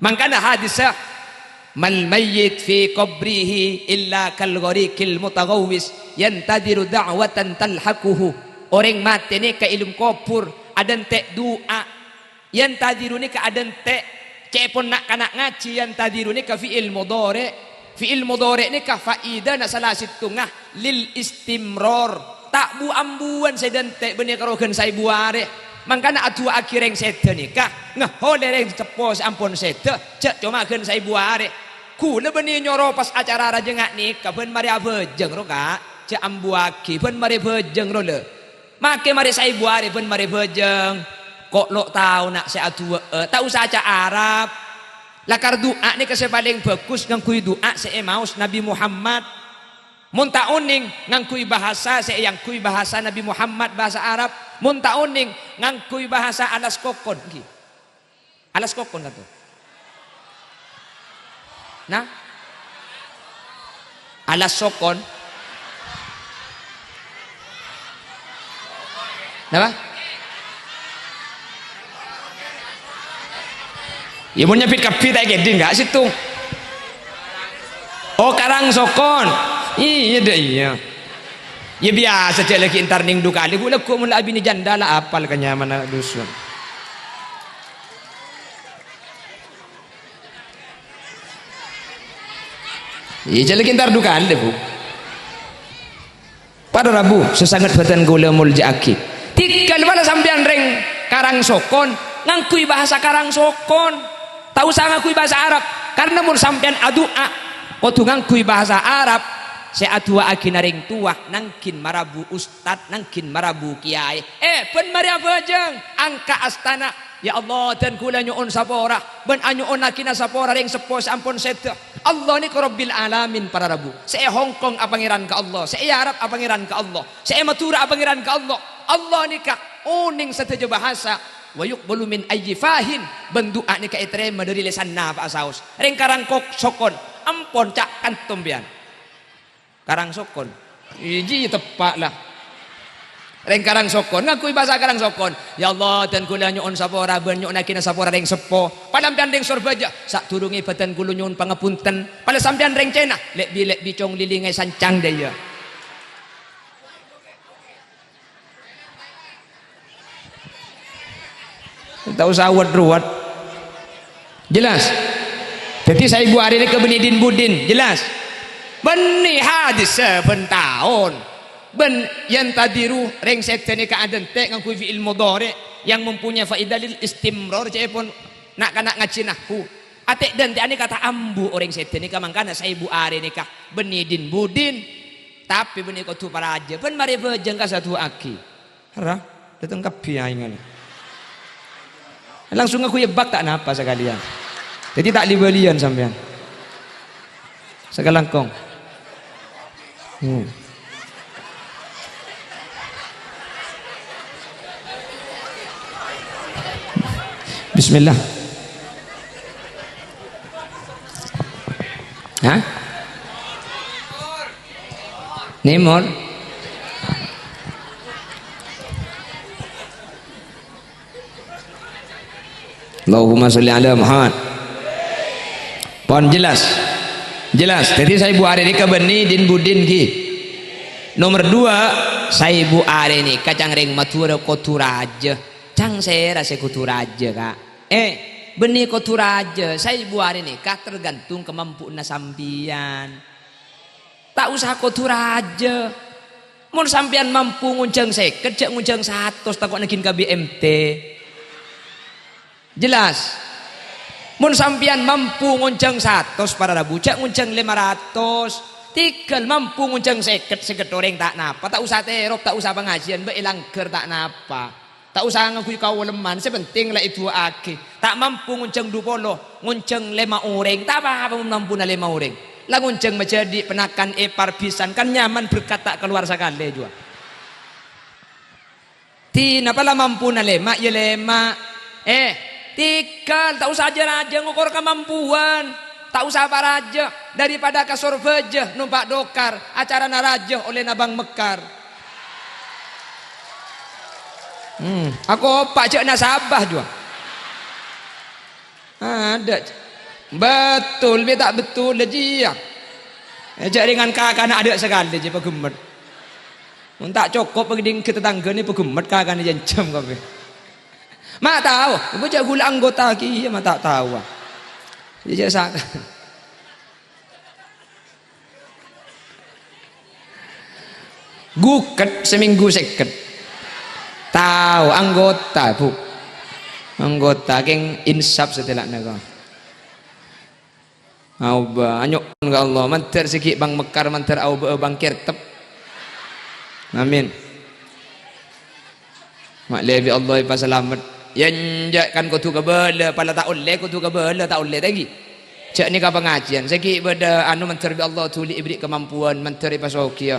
Mangkana hadisah mal mayyit fi qabrihi illa kal ghariqil mutaghawwis yantadiru da'watan talhaquhu. Orang mati ni ke ilmu kubur adan tek doa yantadiru ni ke adan tek cepon nak kanak ngaji yantadiru ni ke fi'il mudhari ni ka faida na salah situngah lil istimrar tak bu ambuan sedente benih karogen 1000 hari. Mangkana atu akhireng sete nikah ngahole reng cepo ampun sete cek cuma gen 1000 hari. Kula benih nyoro pas acara rajengak nikah ben mari abejeng ro kak cek ambu aki ben mari bejeng ro le. Make mari 1000 hari ben mari bejeng. Kok lo tahu nak saya atu tak usah aca Arab. Lakar doa ni kase paling bagus ngangkui doa saya maus Nabi Muhammad. Mun uning ngangkui bahasa saya yang kui bahasa Nabi Muhammad bahasa Arab. Mun uning ngangkui bahasa alas kokon ki. Alas kokon kata. Nah. Alas sokon. Napa? Ya mau nyepit kapit aja gede enggak situ. Oh karang sokon. Iya deh iya. Ya biasa cek lagi entar ning duka ali gula ku mula abini janda lah apal kenyaman dusun. Iya cek lagi entar duka ali bu. Pada Rabu sesangat badan gula muljaaki. Tikal bala sampean reng karang sokon ngangkui bahasa karang sokon. Tahu saya ngakui bahasa Arab karena mun sampean adua kudu ngakui bahasa Arab saya adua aginaring tua nangkin marabu ustad nangkin marabu kiai ben mari abajeng angka astana ya Allah dan kula nyuun sapora ben anyuun akina sapora ring sepo sampun seta Allah ni rabbil alamin para rabu saya Hongkong apangiran ka Allah saya Arab apangiran ka Allah saya Madura apangiran ka Allah Allah ni ka uning sateja bahasa wayuk bolumin ayyifahin bendoa ni ka itrema dari lesan na Pak Saus ring karang kok sokon ampon cak kantom bian karang sokon iji tepak lah ring karang sokon ngakui bahasa karang sokon ya Allah dan kula nyuun sapora ben nyuun akina sapora ring sepo palampian ring sorbaja sak turungi badan kula nyuun pangapunten pala sampean ring cena lek bicong lilingai sancang daya tak usah ruwet jelas jadi saya ibu hari ini ke Benidin Budin jelas benih hadis seben tahun ben yang tadiru reng setene ka aden tek ngangkui fi'il mudhari yang mempunyai faedah lil istimrar cepon nak kana ngacinahu atek dan ane kata ambu orang setene ka mangkana saya ibu hari ini ka Benidin Budin tapi benih kotu para aja ben mari bejeng ka satu aki hara datang ka biaingan langsung aku yebak tak napa sekalian jadi tak libelian sampean segalangkong Bismillah hah Nemor Allahumma sholli ala Muhammad. Pon jelas. Jadi saya ibu hari ini ke Benidin Budin ki. Nomor 2 saya ibu hari ini kacang ring matura koturaja. Cang saya rasa koturaja kak. Benih koturaja. Saya ibu hari ini kak tergantung kemampuan sampian. Tak usah koturaja. Mun sampian mampu ngunceng seket, cek ngunceng 100 takut nakin ke BMT. Jelas mun sampian mampu ngunceng 100 para rabu cak ngunceng 500 tikel mampu ngunceng seket orang tak napa tak usah terop tak usah pengajian be ilangker tak napa tak usah ngakui kau leman sepenting lah itu aki tak mampu ngunceng 20 ngunceng 5 orang tak apa mampu na 5 orang lah ngunceng menjadi penakan parpisan kan nyaman berkata keluar sekali juga tina pala mampu na 5 ya 5 tikal tak usah aja ngukur kemampuan tak usah apa raja daripada kasur vejeh numpak dokar acara naraja oleh nabang mekar. Aku opak cek nasabah juga. Ada. Betul, dia tak betul aja ya. Cek dengan kakak nak ada sekali je pegemet. Tak cukup pergi ke tetangga ni pegemet kakak ni jencam kau. Mak tahu, ibu cek gula anggota ki, mak tak tahu. Dia cek sak. Guket seminggu seket. Tahu anggota bu. Anggota geng insaf setelah naga. Auba anyok ke Allah manter sikit bang mekar manter auba bang kertep. Amin. Mak lebi Allah ipa selamat. Yanjakkan kau tu kebala pala tak oleh kau tu kebala tak oleh lagi. Cak ni ka pengajian sikit beda anu manter bi Allah tuli ibri kemampuan manter ipa sokia.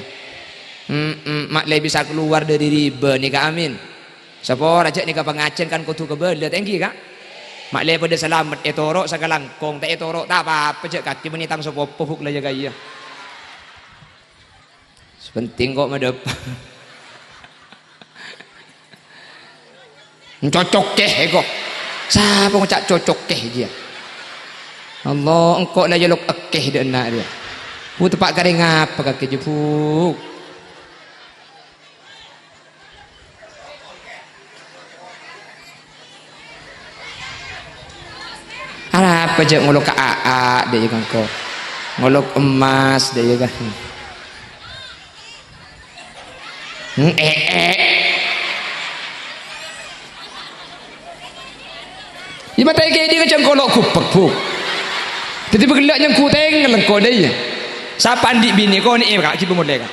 Mak le bisa keluar dari riba ni kak amin. Siapa raja ni kak pengajian kan kutu kebela tinggi kak. Mak le pada selamat etorok sakalangkong tak etorok tak apa-apa cak kaki menitang sopo huk lah jaga iya. Sepenting kok madep. Cocok keh kok. Siapa ngocak cocok keh dia. Allah engkau lah jaluk ekeh dia nak dia. Bu tepak garing apa kaki jepuk. Apa je ngolok ke AA dia kan kau. Ngolok emas dia kan. Di mata dia macam kolok kupek bu. Jadi bergelak yang ku tengok kau dia. Siapa andik bini kau ni kak kita boleh kan.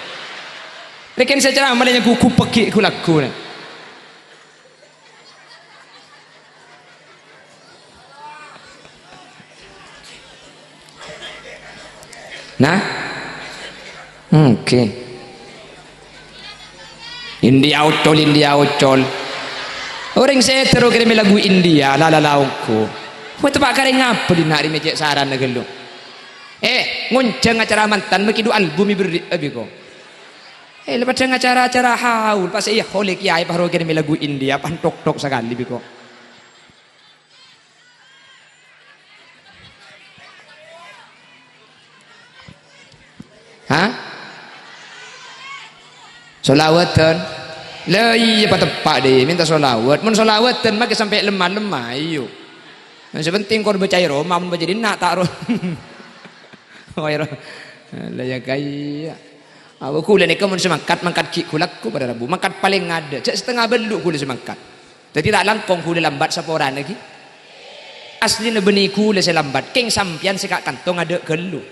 Lekin secara amal yang ku kupek ku laku ni. Nah, okay. India ucol. Orang saya terus kirim lagu India, lalalauku. Buat tempat kering apa di nak rimejek saran negelu. Ngonceng acara mantan begitu album iberi abiko. Lepas acara haul pas iya oleh kiai baru kirim lagu India pantok sekali biko. Solawatan lah iya pak tepak deh minta solawat mun solawatan mak sampai lemah ayo yang sepenting kau baca Roma mun baca di nak tak roh oh ya lah ya kaya aku kuliah ni kamu mangkat ki kulakku pada Rabu mangkat paling ada cek setengah beluk kuliah semangkat jadi tak langkong kuliah lambat saporan lagi asli nebeni kuliah selambat keng sampian sekak kantong ada gelu.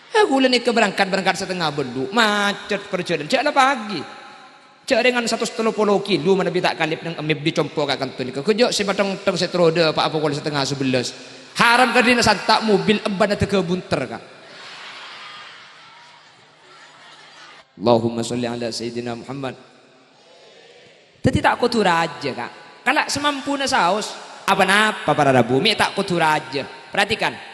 Aku ni berangkat setengah beluk macet perjalanan cak lah pagi cak dengan 130 kilo mana bi tak kalip nang amib dicompo kat kantor ni kejok si matang setroda pak apa kali setengah 11 haram ka dina santak mobil eban te ke bunter ka Allahumma sholli ala sayyidina Muhammad. Tadi tak kotor aja kak kalau semampu na saus apa-apa para bumi tak kotor aja. Perhatikan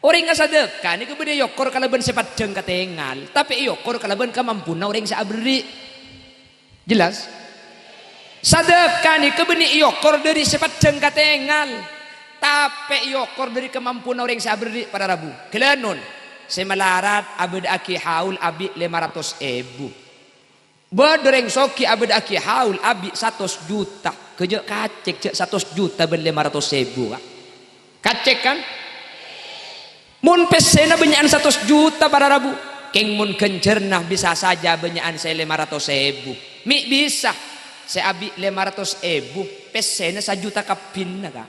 orang nga sadekah ni kemudian yokor kalaban sepat jeng katengal tapi yokor kalaban kemampuna orang sa abri jelas sadekah ni kemudian yokor dari sepat jeng katengal tapi yokor dari kemampuna orang sa abri pada Rabu kelanon semalarat abad aki haul abi 500.000 bodoreng soki abad aki haul abi 100 juta kejak kacek 100 juta ben 500.000 kacek kan. Mun pesena benyaan 100 juta pada Rabu. Keng mun kencernah bisa saja benyaan saya 500.000. Mi bisa. Saya abi 500.000. Pesena 1 juta kapin na ka.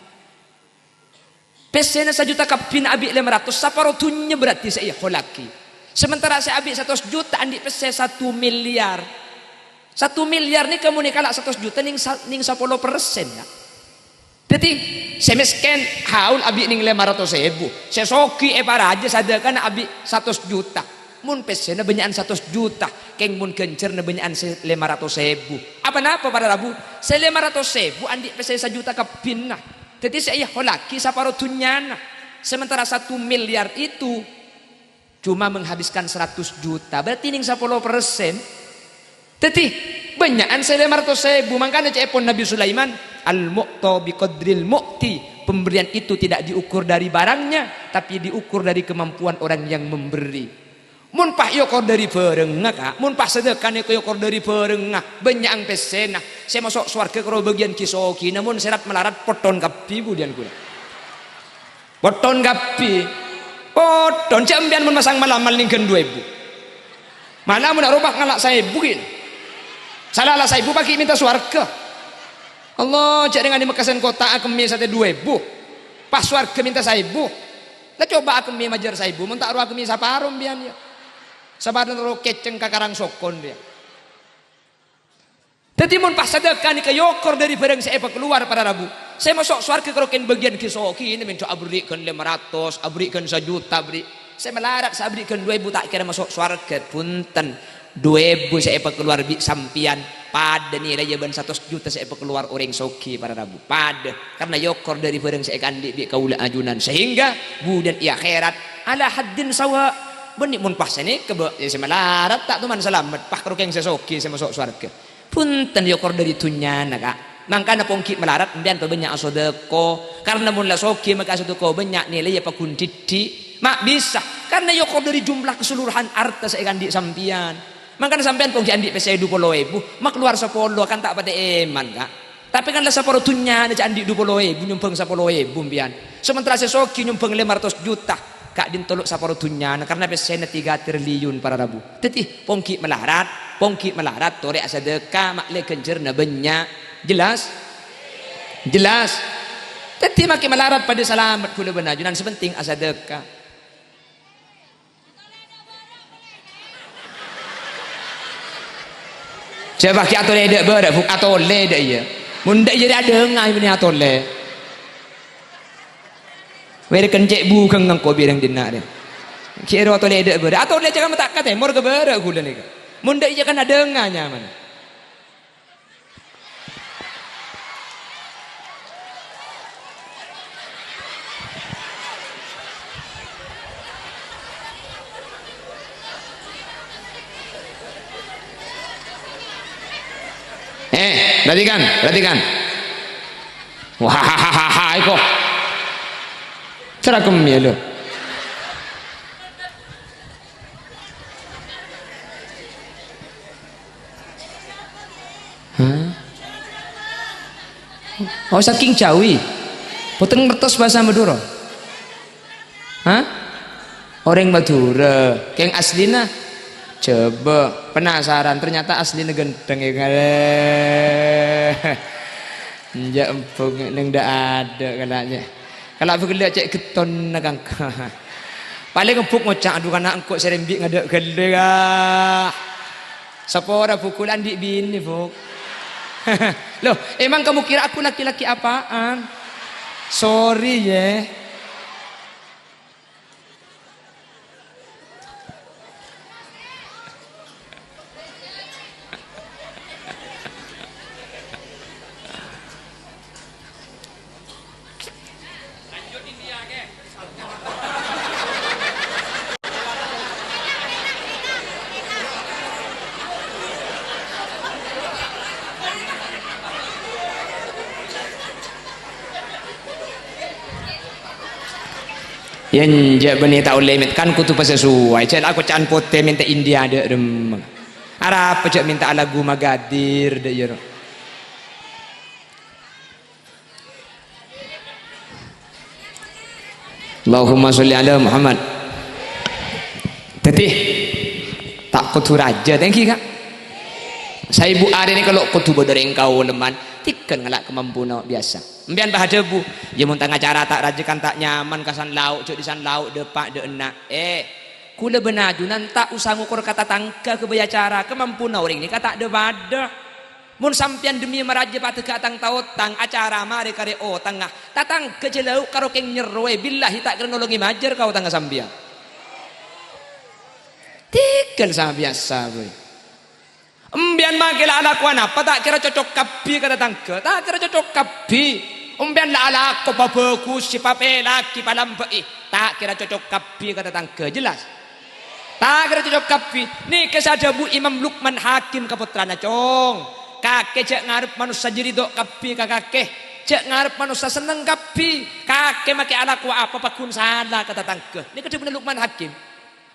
Pesena 1 juta kapin abi 500. Saparotunya berarti saya holaki. Sementara saya abi 100 juta andi pesen 1 miliar. 1 miliar ni kamu ni kalak 100 juta ning 10% ya. Jadi saya miskin haul abi ning 500.000 saya soki para aja sadakan abi 100 juta mun pesena benyaan 100 juta keng mun kencerna benyaan 500.000 apa pada Rabu saya 500.000 andi pesen 1 juta kapinna jadi saya holaki saparotunyana Sementara 1 miliar itu cuma menghabiskan 100 juta. Berarti ini 10%. Tapi banyakan 500.000. Makanya cepon Nabi Sulaiman, al-mu'ta biqadril mu'ti. Pemberian itu tidak diukur dari barangnya, tapi diukur dari kemampuan orang yang memberi. Mun pak yokor dari berengah kak, mun pak sedekah yokor dari berengah, banyak ang pesena. Saya masuk swarga kalau bagian kisoki, namun serat melarat poton kapi budian kula. Poton kapi, poton jambian mun masang malam malingkan 2.000. Malah mun robak ngalak saya bukin. Salah lah saya pakai minta swarga. Allah cak dengan di Mekasan kota akemi sate 2.000. Pas swarga minta 1.000. Lah coba akemi majar 1.000, mun tak ro akemi saparum bian ya. Sabaran ro keceng kakarang sokon dia. Dadi mun pas sedekah ni kayokor dari barang saya keluar pada Rabu. Saya masuk swarga kalau ken bagian kisoki ini minta aberikan 500, aberikan 1 juta beri. Saya melarat saya aberikan 2.000 tak kira masuk swarga punten. 2.000 saya keluar bi sampian pada nilai jaban 100 juta saya keluar orang soki pada Rabu pada karena yokor dari barang saya kandi bi kaula ajunan sehingga budan i akhirat ala haddin sawa benik mun pas ini kebe ya saya melarat tak tuman selamat pak kerukeng saya soki saya masuk surga punten yokor dari tunyana kak mangkana pongki melarat mbian banyak asodeko karena mun la soki maka asodeko banyak nilai ya pakun titi mak bisa karena yokor dari jumlah keseluruhan harta saya kandi sampian. Makanya sampean pong andi pesai 20.000, mak keluar 10 kan tak pada eman kak. Tapi kan lah 10 tunya ada andi 20.000 nyumbang 10.000 bian. Sementara sesoki nyumbang 500 juta kak din tolok 10 tunya karena pesai 3 triliun para Rabu. Teti pongki melarat tore asadeka mak le kenjer na banyak jelas. Teti makin melarat pada selamat kula benajunan sepenting asadeka. Coba ki atole dek ber fuk atole dek ya. Mun dek jadi ada ngai bini atole. Wede kencek bu keng ko birang dina de. Ki ro atole dek ber. Atole jangan tak kate mor ke ber gula ni. Mun dek jangan ada ngai nyaman. Perhatikan. Wah, kok. Cara kemia lo. Oh saking Jawi. Boten ngertos bahasa Madura. Orang Madura, keng aslina coba penasaran ternyata aslinya gendeng ya njak empung neng ndak ada kalanya kalau aku lihat cek geton nakang paling empuk ngocak aduh kana engkok serembik ngadek gede sapora pukulan di bini fuk loh emang kamu kira aku laki-laki apaan sorry ya yang jak beni tak boleh kan kutu pas sesuai cel aku can pote minta India ada rem Arab pecak minta lagu Magadir de yo Allahumma sholli ala Muhammad tetih tak kutu raja thank you kak saya ibu hari ini kalau kutu bodor engkau leman tikan ngelak kemampuan biasa mbian bah debu ya mun tengah cara tak rajekan tak nyaman kasan lauk cuk disan lauk depak de enak kula benajunan tak usah ngukur kata tangka kebaya cara kemampuan orang ini kata de badah mun sampian demi meraja pateh ke atang tautang acara mari kare tengah tatang kejelau karo keng nyeroe billahi tak kira nolongi majer kau tengah sampian tikel sama biasa boy Embian makil ala kuan apa tak kira cocok kapi kata tangke tak kira cocok kapi umpian la ala ko bagus si papelaki palampai tak kira cocok kapi kata tangke jelas tak kira cocok kapi ni kesada bu Imam Luqman Hakim kaputrana cong kakek cek ngarep manusia jerido kapi kakek cek ngarep manusia seneng kapi kakek make alaku apa pakun salah kata tangke ni kedua Luqman Hakim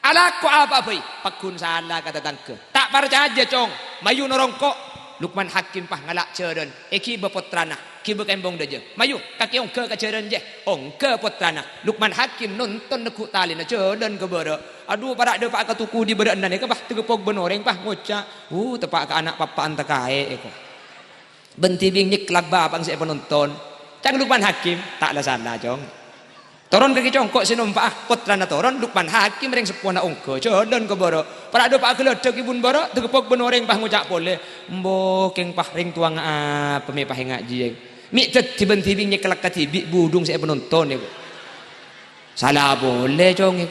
alaku apa boy pakun salah kata tangke tak percaya cong mayu norongko Luqman Hakim pah ngalak ceren eki bepotrana ki bekembong deje mayu kaki ongke ka ceren je ongke potrana Luqman Hakim nonton neku tali na ceren ke bere aduh para de pak katuku di bere nan ke pah tegepok benoreng pah ngoca tepak ka anak papa anta kae eko benti bing nyeklak babang si penonton cang Luqman Hakim tak la salah jong toron kaki congkok sinumpa potrana toron Luqman Hakim reng sepona ongke ceren ke bere para de pak geledek ibun bere tegepok benoreng pah ngocak pole mbo keng pah ring tuang apa me pah ngaji mi tiba-tiba nyekelak katibi budung saya penonton ya salah boleh cong ya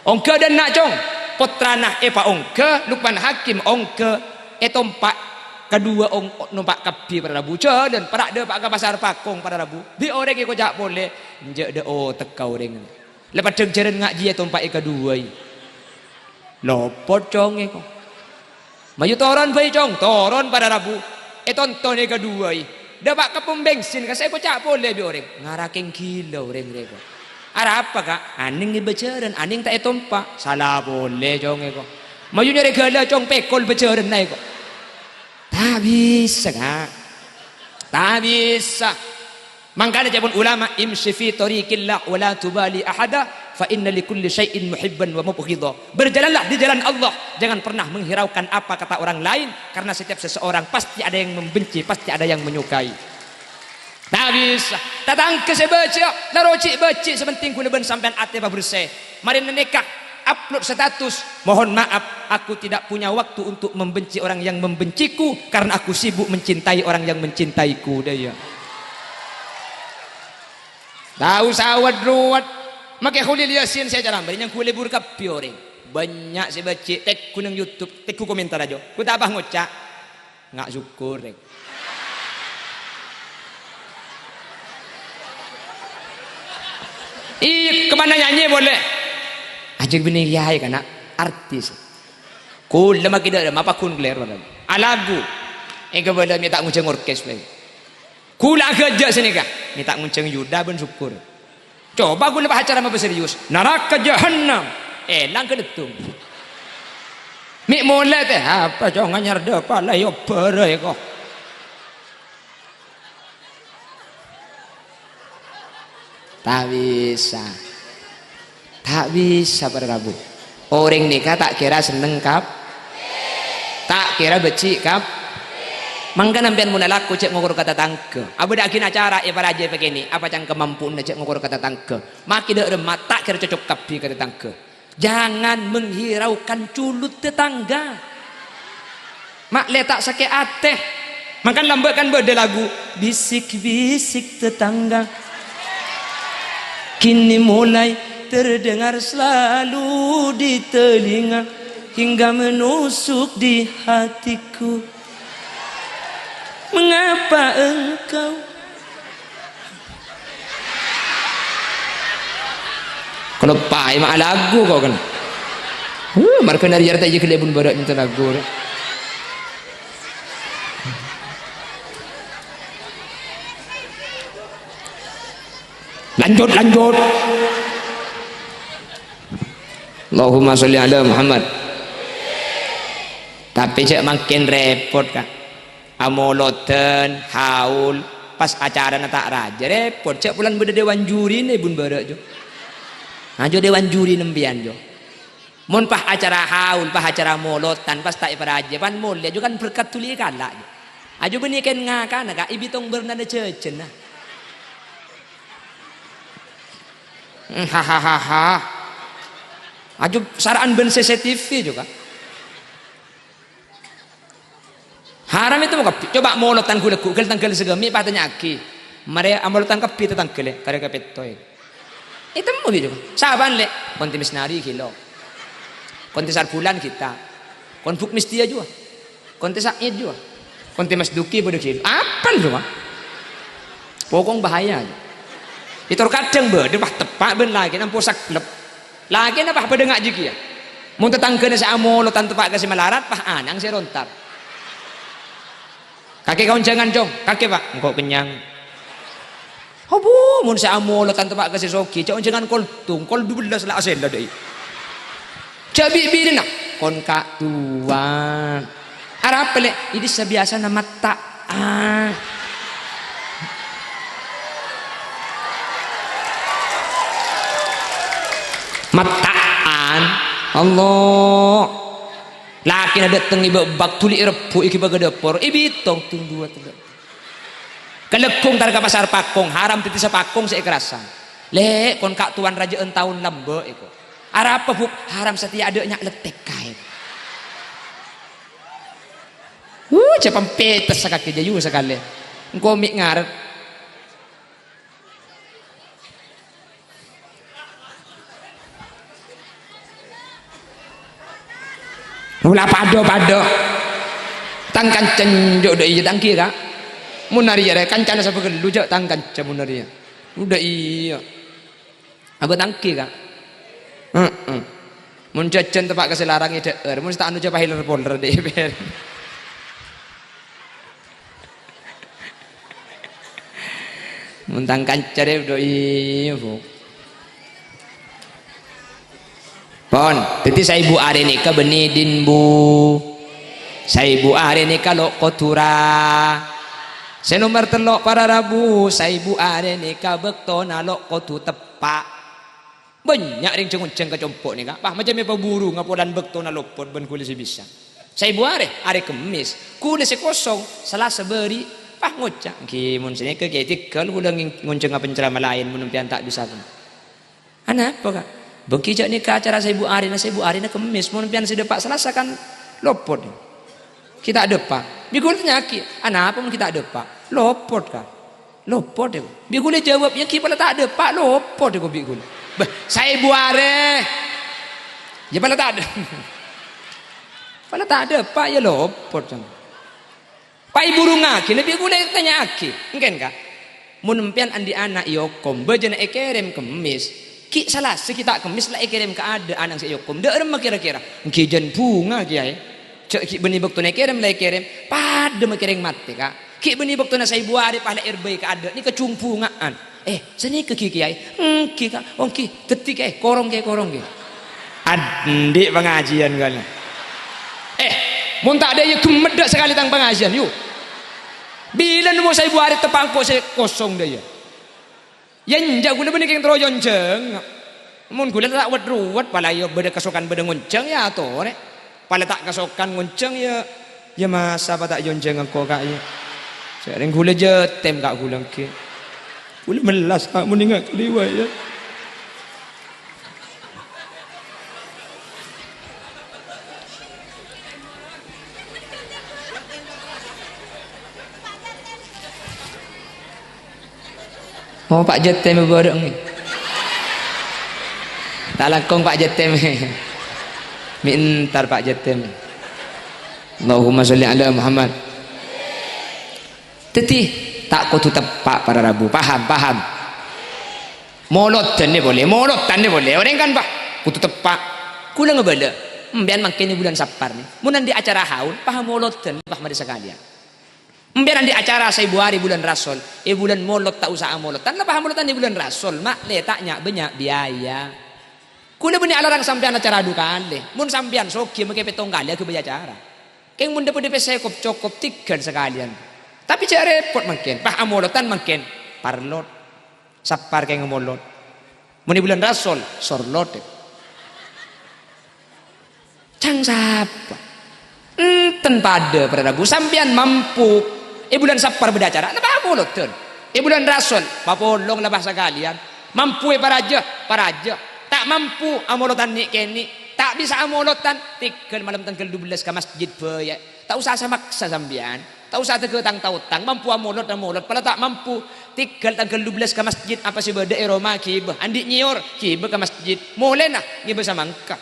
ongke dan nak cong potrana pak ongke Luqman Hakim ongke tompak kedua numpak kapi pada rabu dan para de pak ke pasar pakong pada rabu di orang yang kojak boleh njek de tekau orang lepas ceren ngaji tompak kedua lopot cong ya maju toron bayi cong toron pada rabu tonton kedua dapat ke pom bensin ka saya kocak boleh bi orang ngaraking kilo orang mereka ara apa kak aning beceran aning tak tompak salah boleh cong eko maju nyari gala cong pekol beceran naik kok tak bisa kak tak bisa makanya jabun ulama imshi fi tariqillah wa la tubali ahada fa inna likulli syai'in muhibban wa mubghidha berjalanlah di jalan Allah jangan pernah menghiraukan apa kata orang lain karena setiap seseorang pasti ada yang membenci pasti ada yang menyukai tak bisa tatang ke sebaca naroci baci sepenting kula ben sampean ate pa bersih mari nikah upload status mohon maaf aku tidak punya waktu untuk membenci orang yang membenciku karena aku sibuk mencintai orang yang mencintaiku daya tahu sawat ruwat make khulil yasin saya jalan bari yang kule burka piore banyak saya baca tek kunang YouTube tek ku komentar aja ku tak apa ngocak ngak syukur rek kemana nyanyi boleh aja bini yai kana artis kul lama kita ada apa kun clear alagu ega bala minta ngunceng orkes lagi kula kerja sini kah minta ngunceng yuda ben syukur coba gue lepas acara apa serius neraka jahannam lang kedetung mi mulai teh apa jangan nyarda pala yo pere kok tak bisa pada rabu orang nikah tak kira seneng kap tak kira beci kap mangga nampian muna laku cek ngukur kata tangke abu dak kina acara para aja begini apa cang kemampuan cek ngukur kata tangke maki dek remat tak kira cocok kapi kata tangke jangan menghiraukan culut tetangga mak letak sakit ateh makan lambakan beda lagu bisik-bisik tetangga kini mulai terdengar selalu di telinga hingga menusuk di hatiku mengapa engkau kalau pai mak lagu kau kan marka nari yarta je kelebun barat minta lagu lanjut Allahumma sholli ala Muhammad tapi cek makin repot kak amoloten haul pas acara tak raja repot cek pulang beda dewan juri nih bun barak jo ajo dewan juri nembian jo mon pah acara haul pah acara molotan pas tak raja pan mulia jo kan berkat tuli kalak ajo benikan ngakan kak ibitong bernada cecen nah hahaha ajo saraan ben CCTV juga haram itu mau kapi coba molotan kule kugel tangkel segemi patanya aki mare amolotan kapi itu tangkele kare kapetoy itu mau juga saban le konti misnari kilo konti sarbulan kita konfuk mistia juga konti sakit juga konti mas duki bodoh kilo apa cuma pokong bahaya itu kadang berde bah tepak ben lagi nampo saklep lagi na bah bedengak jiki ya mun tetangkeun sa amolo tan tepak ka si malarat pah anang si rontar kakek kawan jangan jong kakek pak engkau kenyang hobo mun sa amolo tan tepak ka si soki cak jangan koltung kol 12 lah asen dah deui cabi birina kon ka tuan arap le ini sebiasa nama tak mataan Allah laki na dateng iba bak tuli repu iki baga dapur ibitong tung dua tidak kelekung tar ka pasar pakong haram titi sa pakong sa ikrasan le kon ka tuan raja tahun lambe iko arapa buk haram setia adanya letek kain cepam petes sa kaki jayu sekali engkau mik ngaret mula pado tang kancan jo udah iya tangki kak munari ya kancan sa pegelu jo tang kancan munari ya udah iya apa tangki kak mun jajan tepak keselarang ide mun tak anu coba hiler polder deh mun tang kancan udah iya bu pon titi sa ibu are nika benidin bu sa ibu are nika lo kotura sa nomor telok para rabu sa ibu are nika bekto na lo kotu tepak banyak ring cengunceng ka compok nika pah macam apa buru ngapodan bekto na lopot ben kulis bisa sa ibu are kemis kulis kosong selasa beri pah ngocak ki mun sini ke ketikal udah ngunceng ka penceramah lain mun pian tak bisa ana apa kak bekijak ni ke acara Saibu Arina kemis mun pian si depak Selasa kan lopot kita depak bigul nyaki apa mun kita depak lopot kan lopot deh bigul jawab yang kita tak depak lopot deh bigul Saibu Are ya pala tak ada pala tak ada pak ya lopot kan pak ibu runga kini bigul tanya aki mungkin kak mun pian andi anak yokom bejana ekerem kemis ki salah kita kemis lah kirim ke ada anak si yokom dah remah kira-kira kijan bunga kiai cek ki beni baktu nak kirim lah kirim pada makiring mati kak ki beni baktu nak saya buari pada irbai ke ada ni kecumpungaan sini ke kiai ki kak ki ketik korong ke adik pengajian kan mun tak ada ya kemedak sekali tang pengajian yuk bila nemu saya buari tepangko saya kosong dia ya yang jago lebih nih trojon ceng, mun gula tak wat ruwat, pala yo beda kesokan beda ngonceng ya atau pala tak kesokan ngonceng ya masa apa tak jonceng engkau kak ya, sering gula jetem kak gula ke, gula melas kak mun ingat keliwa ya. Oh Pak Jetem bareng ni. Tak langkong Pak Jetem. Mintar Pak Jetem. Allahumma sholli ala Muhammad. Tetih tak kutu tepak para rabu. Paham. Molotan ni boleh. Orang kan bah kutu tepak. Kula ngebala. Mbian makin ni bulan Sapar ni. Munan di acara haul paham molotan bah mari sekalian. Mbiaran di acara saya buari bulan Rasul, bulan molot tak usah molotan, lah paham molotan di bulan Rasul, mak letaknya banyak biaya. Kula benih alarang sampean acara dukaan le, mun sampean soki make petong kali aku acara. Keng mun dapat saya cokop tiga sekalian. Tapi cak repot makin, paham molotan makin parlot, sapar keng molot. Mun di bulan Rasul, sorlot. Cang sapa? Enten pada Rabu sampean mampu bulan Sapar beracara apa bolot tuh bulan Rasul papolong lah bahasa kalian mampu paraja tak mampu amolotan ni keni tak bisa amolotan tikel malam tanggal 12 ke masjid ya tak usah maksa sampean tak usah tegutang tautang mampu amolot pala tak mampu tikel tanggal 12 ke masjid apa sih beda Roma kibah andi nyior kibah ke masjid mulai nah kibah sama engkau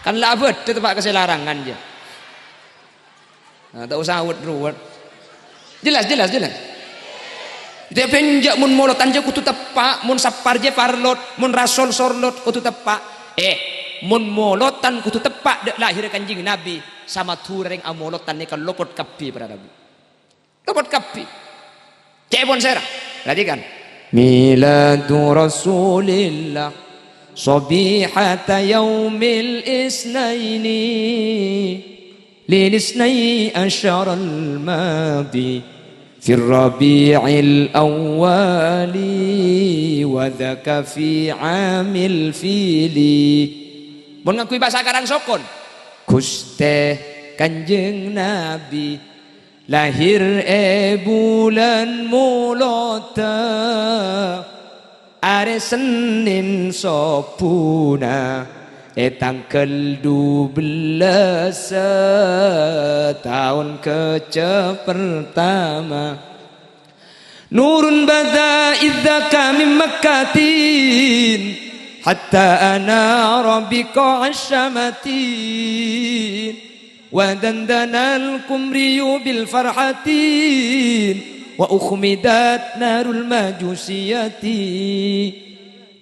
kan labet tetap keselarangan je tak usah ruwet jelas Dia penjak mun molotan je kutu tepak, mun sapar je parlot, mun rasol sorlot kutu tepak. Mun molotan kutu tepak dek lahir kanjing Nabi sama tureng amolotan ni kan lopot kapi para Nabi. Lopot kapi. Cebon serah. Perhatikan. Miladu Rasulillah sabihata yaumil isnaini lil isnai asyaral madi في الربيع الأول وذاك في عام الفيل. Bon ngakui bahasa Karang Sokon. Guste Kanjeng Nabi lahir bulan mulota are Senin sopuna tanggal 12 tahun pertama. Nurun bada idzaka min Makkatin hatta ana rabbika asyamatin wa dandana al-kumriyu bil farhatin wa ukhmidat narul majusiyati.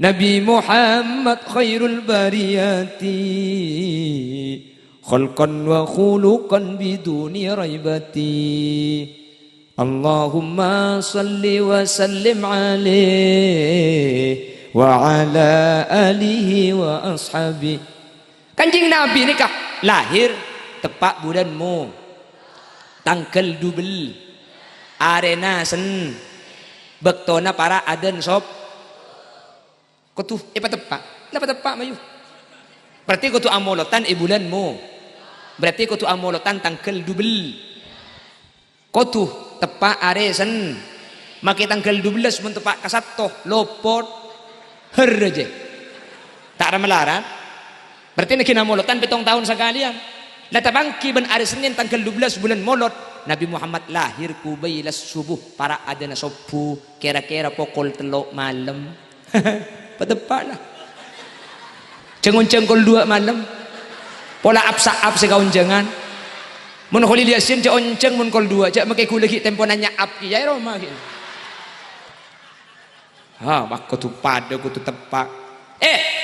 Nabi Muhammad khairul bariyati khalqan wa khuluqan biduni raibati. Allahumma salli wa sallim alaihi wa ala alihi wa ashabi. Kanjeng Nabi ni kah lahir tepak bulanmu tanggal 12 arena sen bektona para aden sop kutu tepak mayu. Berarti kutu amolotan bulanmu. Berarti kutu amolotan tanggal 12. Kutu tepak aresen. Maki tanggal 12 mun tepak kasatto lopot herje. Tak ramelaran. Berarti nak amolotan 7 tahun sekalian. Lah tabangki ben ari Senin tanggal 12 bulan molot Nabi Muhammad lahir kubailas subuh para adana sopu kira-kira pukul 3 malam. Patepak lah. Cengun-ceng kol 2 malam. Pola apsa-ap sekaunjengan. Mun kholi liasin cek onceng mun kol 2 cek make ku lagi tempo nanya ap ki ya Roma ki. Mak tu pada ku tu tepak.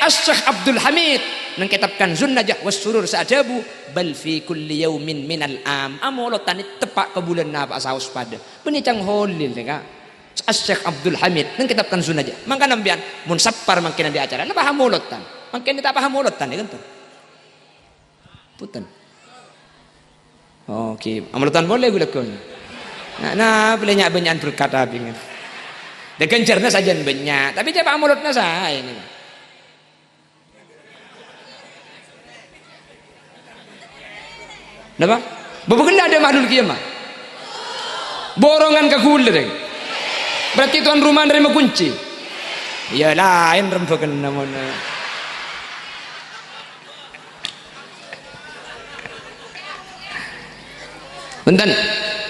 As-Syekh Abdul Hamid nang kitabkan Zunnajah was surur sa'jabu bal fi kulli yaumin minal am. Amolotan tepak ke bulan na saus pada. Penicang holil ka. As-Syekh Abdul Hamid nang kitabkan Zunnajah. Mangka nambian mun sapar mangkin di acara. Na paham molotan. Mangkin tak paham molotan ya kan tu. Putan. Okey, amolotan boleh gula kon. Nah, boleh nyak banyak berkata bingan. De kencerna saja banyak, tapi siapa amolotna saya ini. Napa? Bebegel ada mahlul kiamah. Borongan ke kula deh. Berarti tuan rumah nerima kunci. Ya lain rembegan namanya. Benten,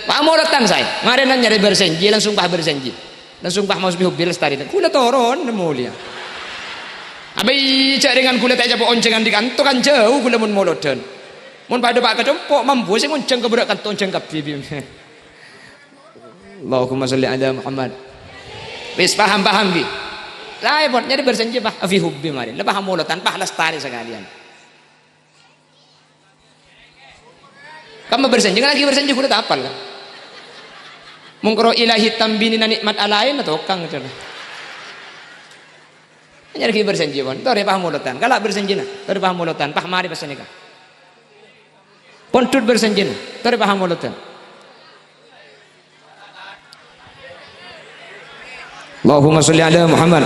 Pak Morotan saya, kemarin nyari bersenji, langsung Pak bersenji, langsung Pak mau sebihub lestari, kula toron mulia. Abai cak dengan kula tak jawab oncengan di kantor kan jauh kula mun molodan, mun pada Pak kecempok mampu sih onceng keberak kantor onceng kapi. Allahumma salli ala Muhammad. Wis paham bi. Lah pun nyari bersenji Pak afi hubbi mari, lebah molotan Pak lestari sekalian. Kamu bersenji kan lagi bersenji kuda tak apal lah. Mungkro ilahi tambini nikmat alain atau kang itu. Hanya lagi bersenji pun. Tori paham mulutan. Kalau bersenji na, tori paham mulutan. Pah mari pasal nikah. Pontut bersenji na, tori paham mulutan. Allahumma sholli ala Muhammad.